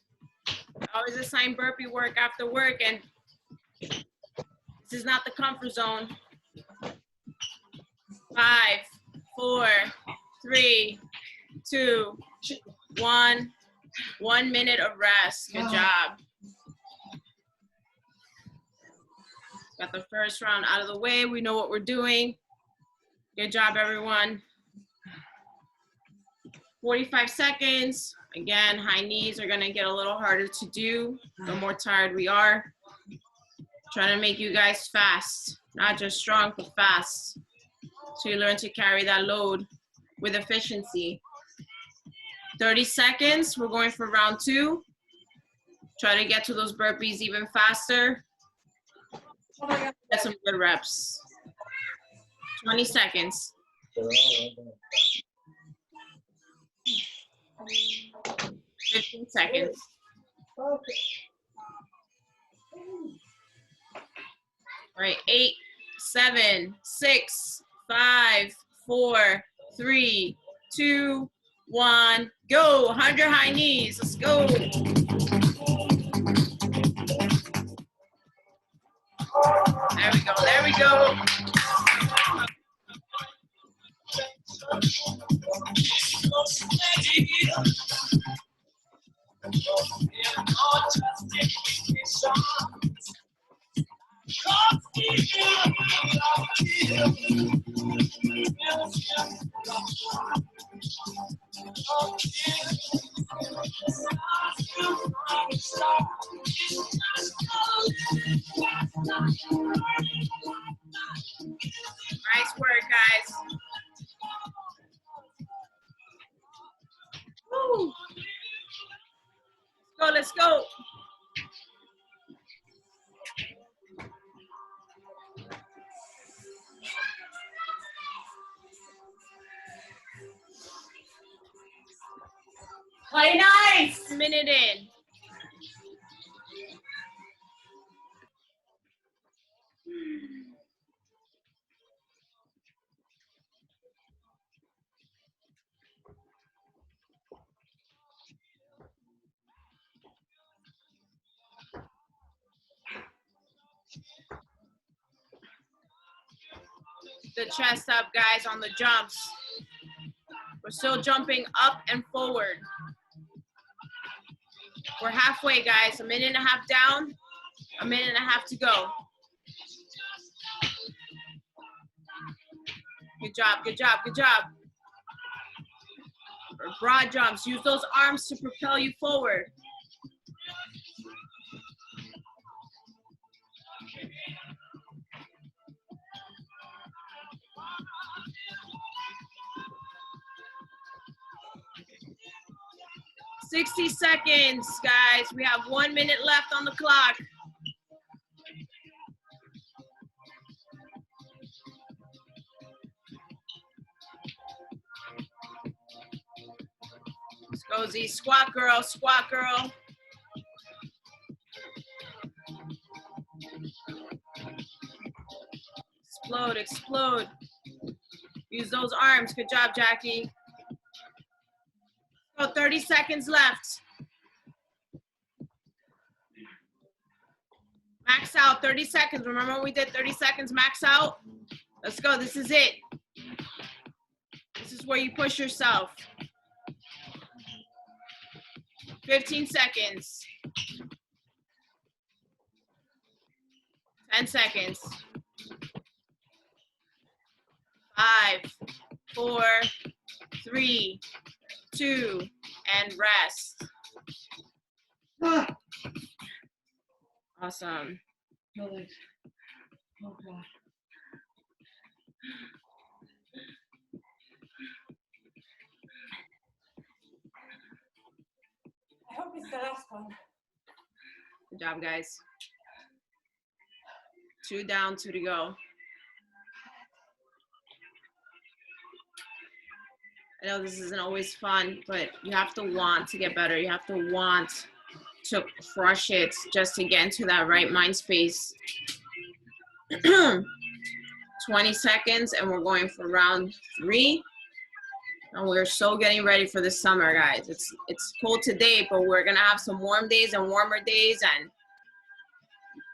S2: I always assign burpee work after work, and this is not the comfort zone. 5, 4, 3, 2, 1. 1 minute of rest. Good job. Got the first round out of the way. We know what we're doing. Good job, everyone. 45 seconds. Again, high knees are gonna get a little harder to do the more tired we are. Trying to make you guys fast, not just strong, but fast. So you learn to carry that load with efficiency. 30 seconds, we're going for round 2. Try to get to those burpees even faster. Get some good reps. 20 seconds. 15 seconds. All right, 8, 7, 6, 5, 4, 3, 2, 1, go. 100 high knees, let's go. There we go, there we go. Nice work, guys. Woo. Let's go.
S1: Play nice.
S2: Minute in. The chest up, guys, on the jumps. We're still jumping up and forward. We're halfway, guys. 1.5 minutes down, 1.5 minutes to go. Good job, good job, good job. Broad jumps. Use those arms to propel you forward. $60 seconds, guys. We have 1 minute left on the clock. Let's go, Z. Squat girl, squat girl. Explode, explode. Use those arms. Good job, Jackie. Oh, 30 seconds left. Max out, 30 seconds. Remember when we did 30 seconds max out? Let's go, this is it. This is where you push yourself. 15 seconds. 10 seconds. 5, 4, 3, 2, and rest. Awesome.
S1: No legs. Oh God. I hope it's the last one.
S2: Good job, guys. 2 down, 2 to go. I know this isn't always fun, but you have to want to get better. You have to want to crush it just to get into that right mind space. 20 seconds, and we're going for round 3. And we're so getting ready for the summer, guys. It's cold today, but we're gonna have some warm days and warmer days, and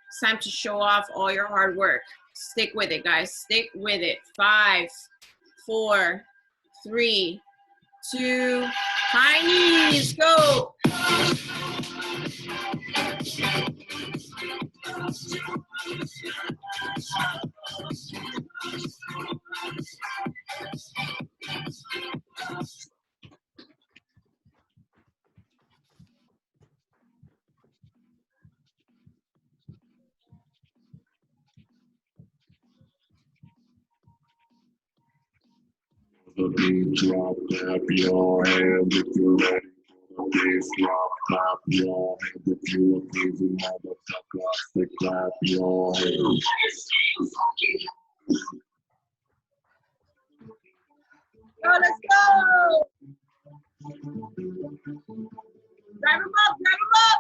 S2: it's time to show off all your hard work. Stick with it, guys. Stick with it. 5, 4, 3, 2, high knees, go.
S10: The beat drop, clap your hands if you're ready. The bass drop, clap your hands if you're a crazy motherfucker. Say clap your hands.
S2: Go, let's go. Drive him up, drive him up.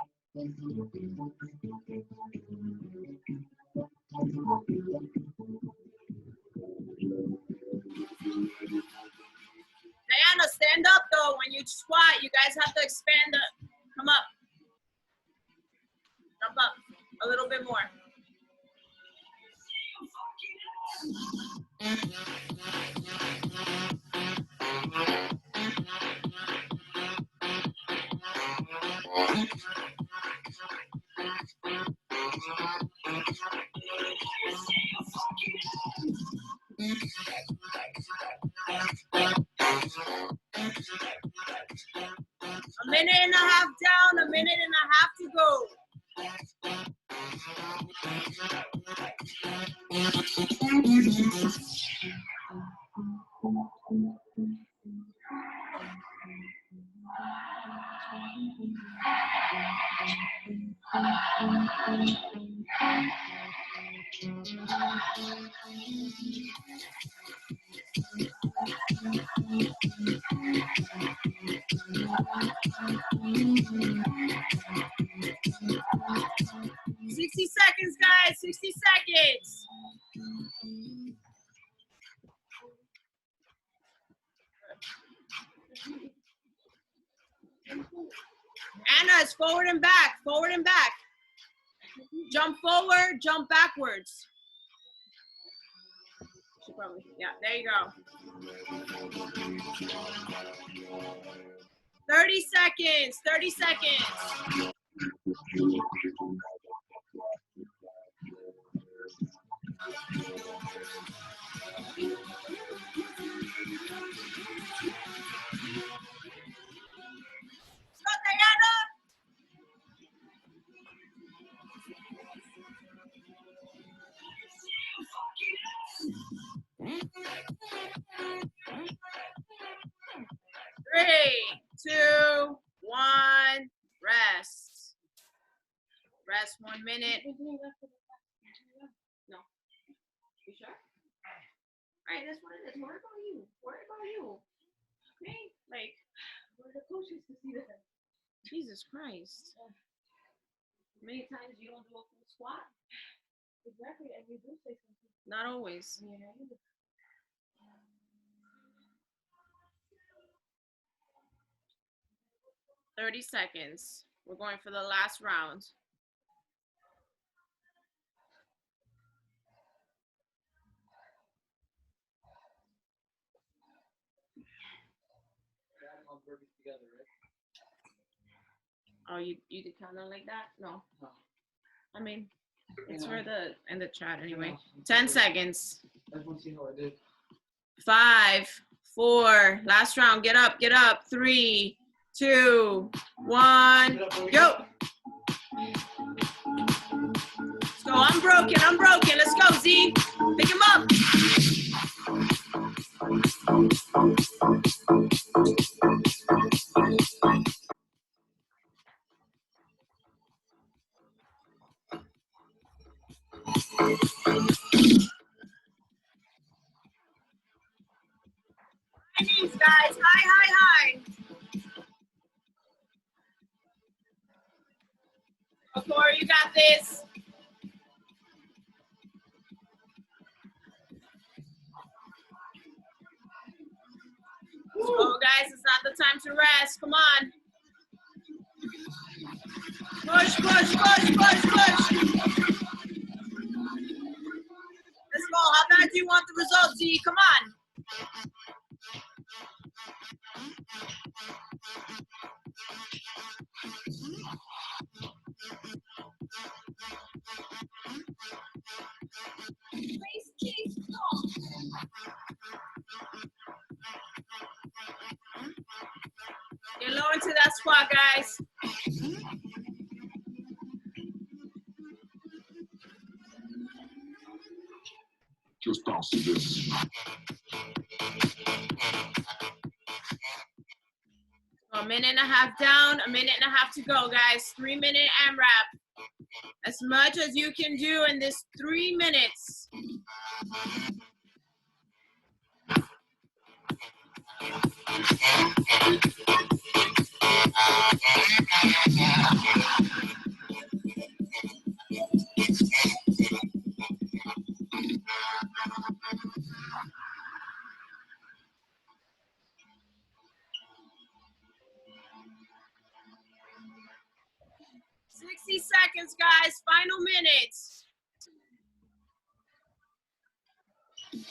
S2: Diana, stand up though. When you squat, you guys have to expand up. Come up. Jump up a little bit more. A minute and a half down, a minute and a half to go. $60 seconds, guys, 60 seconds. Anna, it's forward and back, forward and back. Jump forward, jump backwards. Yeah, there you go. 30 seconds, 30 seconds. Go, Diana. Three, 2, 1, rest. Rest 1 minute. No. You sure? All right, that's what it is. Worry about you. Worry about you. Okay? Like, we're the coaches to see that. Jesus Christ. Many times you don't do a full squat. Exactly, and you do say something. Not always. Yeah, you do. 30 seconds. We're going for the last round. Oh, you did kind of like that? No. I mean, it's for the in the chat anyway. 10 seconds. I just want to see how I did. 5, 4. Last round. Get up. Get up. 3, 2, 1. Go. broken. I'm broken. Let's go, Z. Pick him up. High knees, guys. High, high, high. Corey, you got this. Let's go, guys. It's not the time to rest. Come on. Push, push, push, push, push. Let's go. How bad do you want the results, Z? Come on. Get low into that squat, guys.
S10: Just bounce to this.
S2: A minute and a half down, a minute and a half to go, guys. 3-minute AMRAP. As much as you can do in this 3 minutes. Seconds, guys. Final minutes.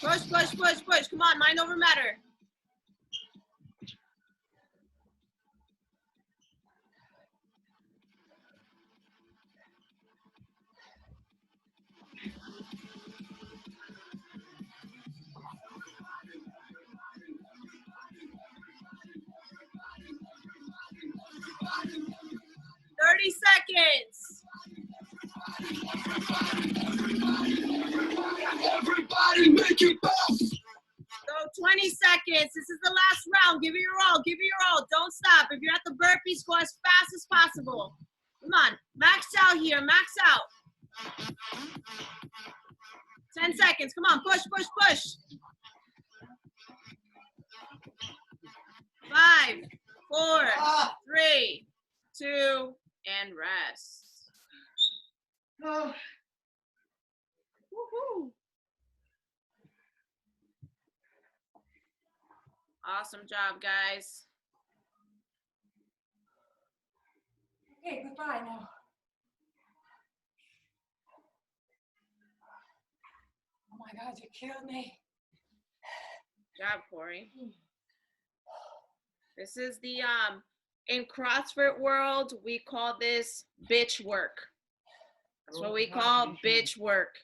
S2: Push, push, push, push. Come on, mind over matter. Seconds.
S10: Everybody make it bounce.
S2: So 20 seconds. This is the last round. Give it your all. Give it your all. Don't stop. If you're at the burpees, go as fast as possible. Come on. Max out here. Max out. 10 seconds. Come on. Push, push, push. 5, 4, 3, 2, and rest. Woohoo. Awesome job, guys.
S1: Okay, goodbye now. Oh my God, you killed me.
S2: Good job, Corey. This is the in CrossFit world, we call this bitch work. That's what we call bitch work.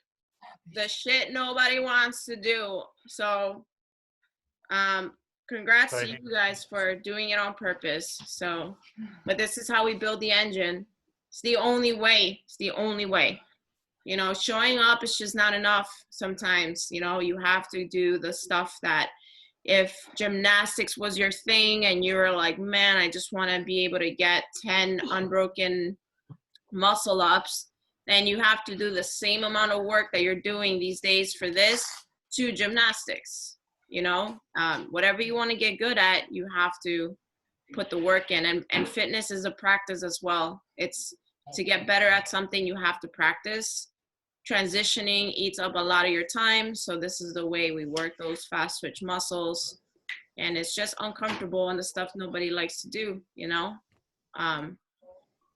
S2: The shit nobody wants to do. So congrats to you guys for doing it on purpose. So, but this is how we build the engine. It's the only way. It's the only way. You know, showing up is just not enough sometimes. You know, you have to do the stuff that if gymnastics was your thing and you were like, man, I just want to be able to get 10 unbroken muscle ups, then you have to do the same amount of work that you're doing these days for this to gymnastics. You know, whatever you want to get good at, you have to put the work in. And fitness is a practice as well. It's to get better at something, you have to practice. Transitioning eats up a lot of your time. So this is the way we work those fast switch muscles. And it's just uncomfortable and the stuff nobody likes to do, you know?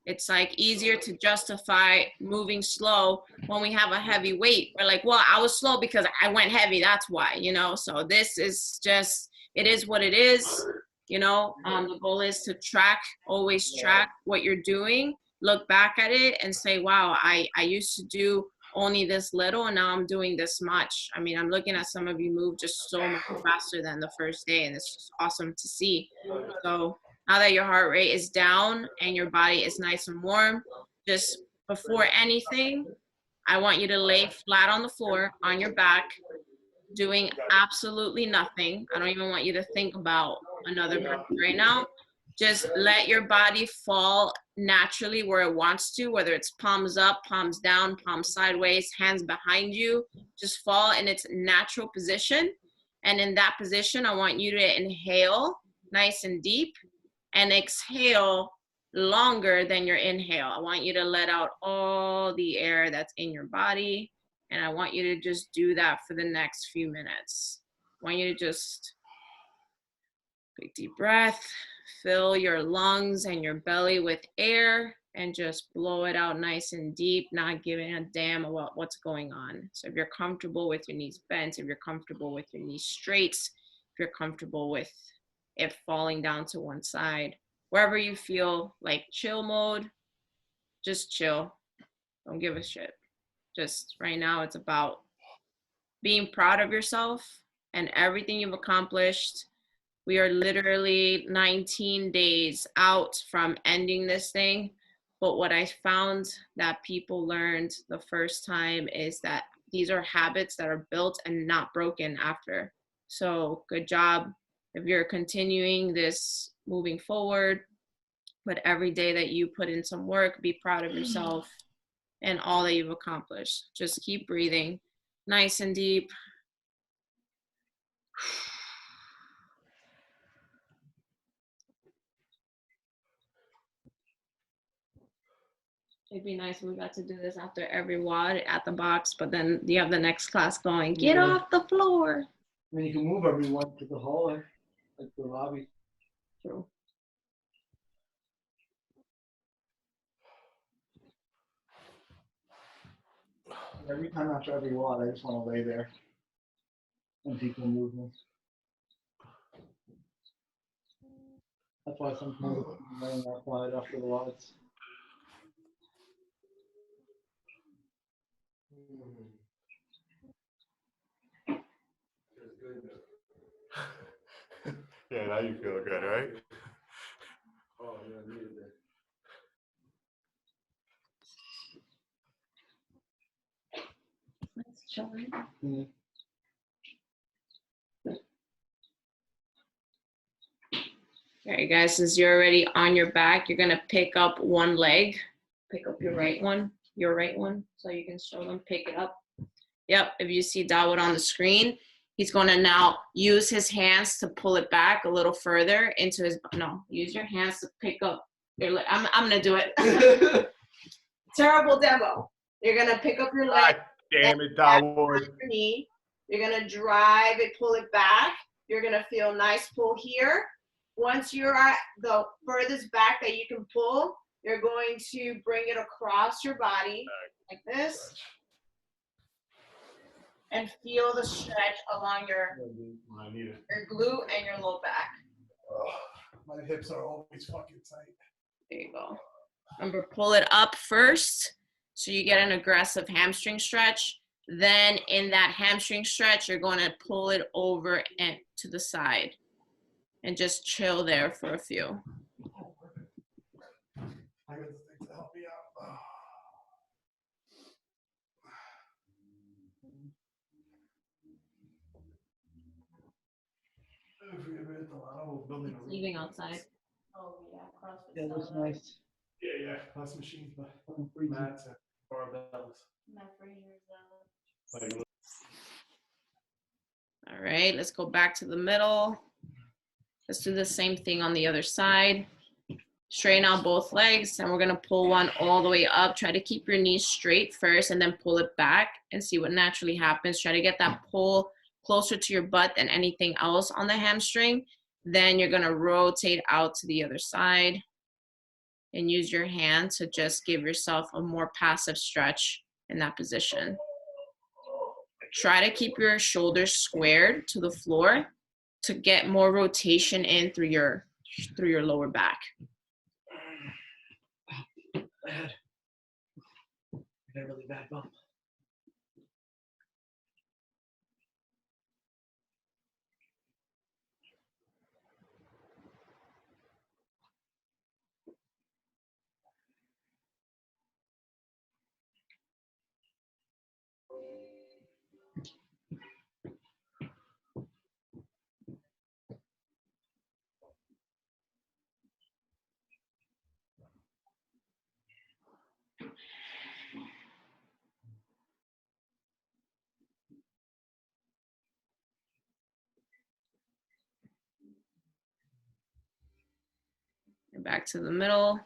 S2: It's like easier to justify moving slow when we have a heavy weight. We're like, well, I was slow because I went heavy. That's why, you know? So this is just, it is what it is. You know, the goal is to track, always track what you're doing, look back at it and say, wow, I used to do only this little and now I'm doing this much. I mean, I'm looking at some of you move just so much faster than the first day, and it's just awesome to see. So now that your heart rate is down and your body is nice and warm, just before anything, I want you to lay flat on the floor, on your back, doing absolutely nothing. I don't even want you to think about another person right now. Just let your body fall naturally where it wants to, whether it's palms up, palms down, palms sideways, hands behind you. Just fall in its natural position. And in that position, I want you to inhale nice and deep and exhale longer than your inhale. I want you to let out all the air that's in your body. And I want you to just do that for the next few minutes. I want you to just take deep breath, fill your lungs and your belly with air, and just blow it out nice and deep, not giving a damn about what's going on. So if you're comfortable with your knees bent, if you're comfortable with your knees straight, if you're comfortable with it falling down to one side, wherever you feel like chill mode, just chill. Don't give a shit. Just right now, it's about being proud of yourself and everything you've accomplished. We are literally 19 days out from ending this thing. But what I found that people learned the first time is that these are habits that are built and not broken after. So good job if you're continuing this moving forward. But every day that you put in some work, be proud of yourself and all that you've accomplished. Just keep breathing nice and deep. It'd be nice if we got to do this after every WOD at the box, but then you have the next class going, get off the floor.
S12: I mean, you can move everyone to the hallway, like the lobby.
S2: True.
S12: Every time after every wall, I just want to lay there and people move me. That's why sometimes I'm laying outside after the WODs.
S3: Yeah, now you feel good, right?
S12: Oh, yeah, I needed it.
S2: Let's chill.
S12: Mm-hmm.
S2: All right, guys, since you're already on your back, you're gonna pick up one leg. Pick up your right one, so you can show them, pick it up. Yep, if you see Dawood on the screen, he's gonna now use his hands to pull it back a little further into his, no, use your hands to pick up your leg. I'm gonna do it. Terrible demo. You're gonna pick up your leg.
S3: Damn it, Dawood.
S2: Your knee. You're gonna drive it, pull it back. You're gonna feel nice pull here. Once you're at the furthest back that you can pull, you're going to bring it across your body like this and feel the stretch along your glute and your low back.
S12: My hips are always fucking tight.
S2: There you go. Remember, pull it up first so you get an aggressive hamstring stretch. Then in that hamstring stretch, you're going to pull it over and to the side and just chill there for a few.
S12: I got the thing to help me out.
S2: Leaving outside.
S1: Oh, yeah, CrossFit.
S12: Yeah, that's nice.
S5: Yeah, class machines, but mats and barbells.
S2: All right, let's go back to the middle. Let's do the same thing on the other side. Straighten out both legs, and we're gonna pull one all the way up. Try to keep your knees straight first and then pull it back and see what naturally happens. Try to get that pull closer to your butt than anything else on the hamstring. Then you're gonna rotate out to the other side and use your hand to just give yourself a more passive stretch in that position. Try to keep your shoulders squared to the floor to get more rotation in through your lower back.
S12: I had a really bad bump.
S2: Back to the middle.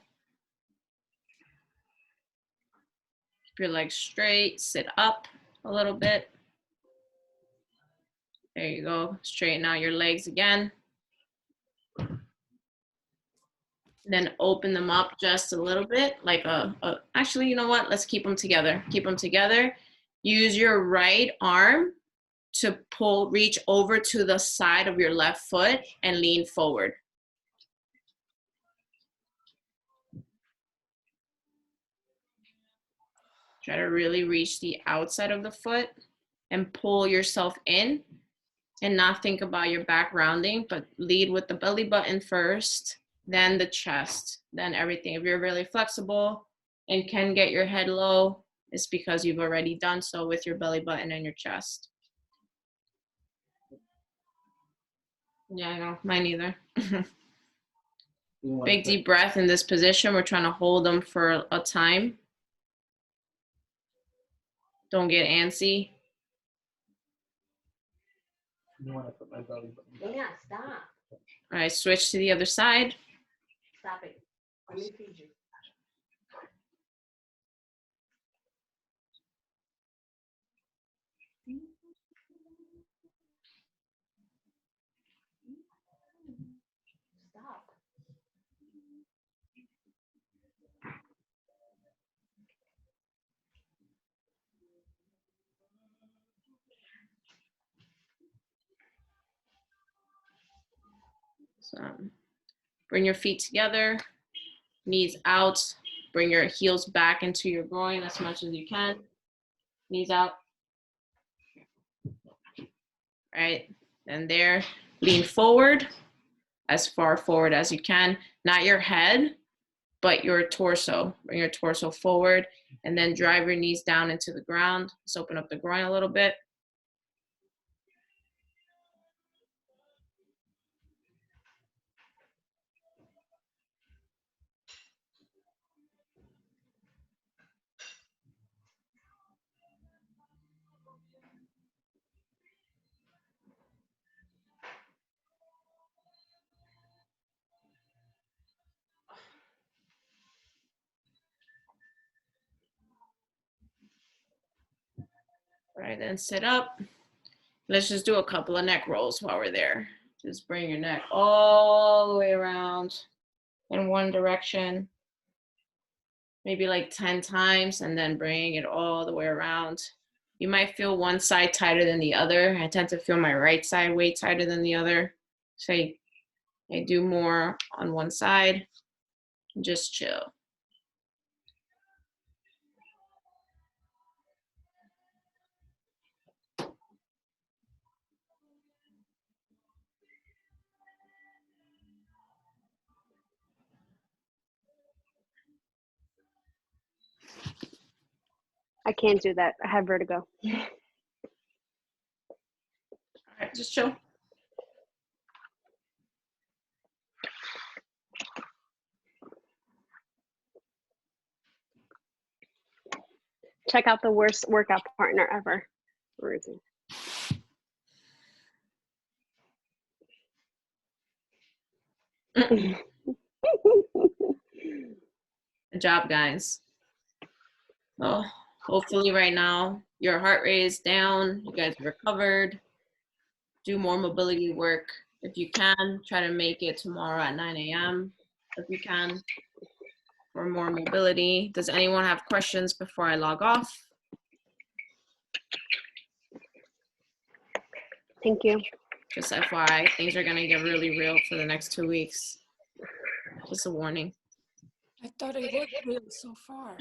S2: Keep your legs straight, sit up a little bit. There you go. Straighten out your legs again. Then open them up just a little bit, like actually, you know what? Let's keep them together. Keep them together. Use your right arm to reach over to the side of your left foot and lean forward. Try to really reach the outside of the foot and pull yourself in and not think about your back rounding, but lead with the belly button first, then the chest, then everything. If you're really flexible and can get your head low, it's because you've already done so with your belly button and your chest. Yeah, I know, mine either. Big deep breath in this position. We're trying to hold them for a time. Don't get antsy.
S12: You want to put my belly button.
S9: Yeah, stop.
S2: All right, switch to the other side.
S9: Stop it. Let me feed you. Stop.
S2: So bring your feet together, knees out, bring your heels back into your groin as much as you can. Knees out. All right, and there, lean forward, as far forward as you can. Not your head, but your torso. Bring your torso forward, and then drive your knees down into the ground. Let's open up the groin a little bit. All right, then sit up. Let's just do a couple of neck rolls while we're there. Just bring your neck all the way around in one direction, maybe like 10 times, and then bring it all the way around. You might feel one side tighter than the other. I tend to feel my right side way tighter than the other. So I do more on one side and just chill.
S4: I can't do that. I have vertigo.
S2: All right, just chill.
S4: Check out the worst workout partner ever. Where is he?
S2: Good job, guys. Oh, hopefully right now your heart rate is down. You guys recovered. Do more mobility work if you can. Try to make it tomorrow at 9 a.m. if you can for more mobility. Does anyone have questions before I log off?
S4: Thank you.
S2: Just FYI, things are gonna get really real for the next 2 weeks. Just a warning.
S13: I thought it looked real so far.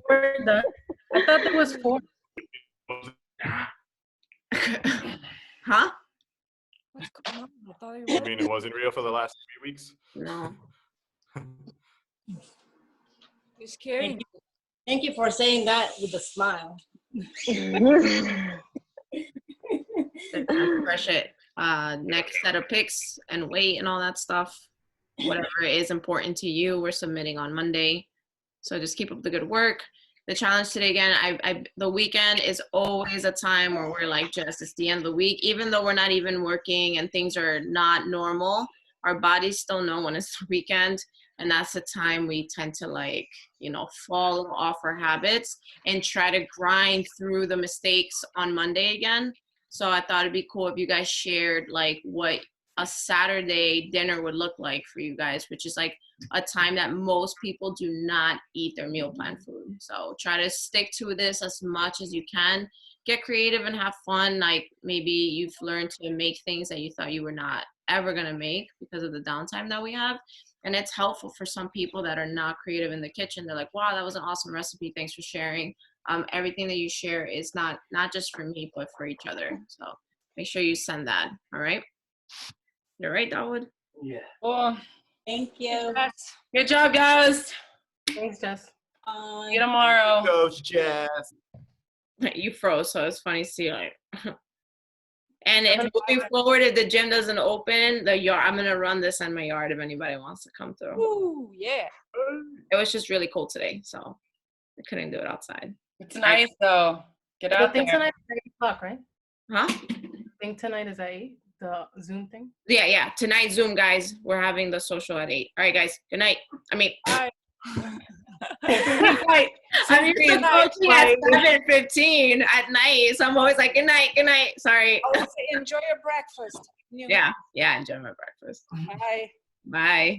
S11: We're done. I thought it was 4.
S2: Huh?
S13: What's going on? I thought it
S3: You
S13: was.
S3: mean it wasn't real for the last 3 weeks?
S2: No.
S13: You're scaring me.
S11: Thank you for saying that with a smile.
S2: Refresh it. Next set of picks and weight and all that stuff. Whatever is important to you, we're submitting on Monday. So just keep up the good work. The challenge today, again, the weekend is always a time where we're like, just it's the end of the week, even though we're not even working and things are not normal. our bodies still know when it's the weekend, and that's the time we tend to like, you know, fall off our habits and try to grind through the mistakes on Monday again. So I thought it'd be cool if you guys shared like what a Saturday dinner would look like for you guys, which is like a time that most people do not eat their meal plan food. So try to stick to this as much as you can. Get creative and have fun. Like maybe you've learned to make things that you thought you were not ever going to make because of the downtime that we have. And it's helpful for some people that are not creative in the kitchen. They're like, wow, that was an awesome recipe. Thanks for sharing. Everything that you share is not just for me, but for each other. So make sure you send that. All right. You're right, Dawood?
S12: Yeah.
S1: Cool.
S11: Thank you.
S1: Good job, guys.
S11: Thanks, Jess.
S1: See you tomorrow.
S3: Goes Jess.
S2: You froze, so it's funny to see like. And if moving forward, if the gym doesn't open, the yard, I'm gonna run this in my yard if anybody wants to come through.
S13: Ooh, yeah.
S2: It was just really cold today, so I couldn't do it outside.
S1: It's nice though. Get
S11: The
S1: out
S11: thing
S1: there.
S11: tonight is 8 o'clock, right?
S2: Huh?
S11: Thing tonight is at 8, the Zoom thing.
S2: Yeah. Tonight, Zoom, guys. We're having the social at 8. All right, guys. Good night. I mean,
S13: Bye.
S2: I'm usually coaching at 7:15 at night, so I'm always like, good night. Sorry.
S13: I would say enjoy your breakfast.
S2: Yeah. Enjoy my breakfast.
S13: Bye.
S2: Bye.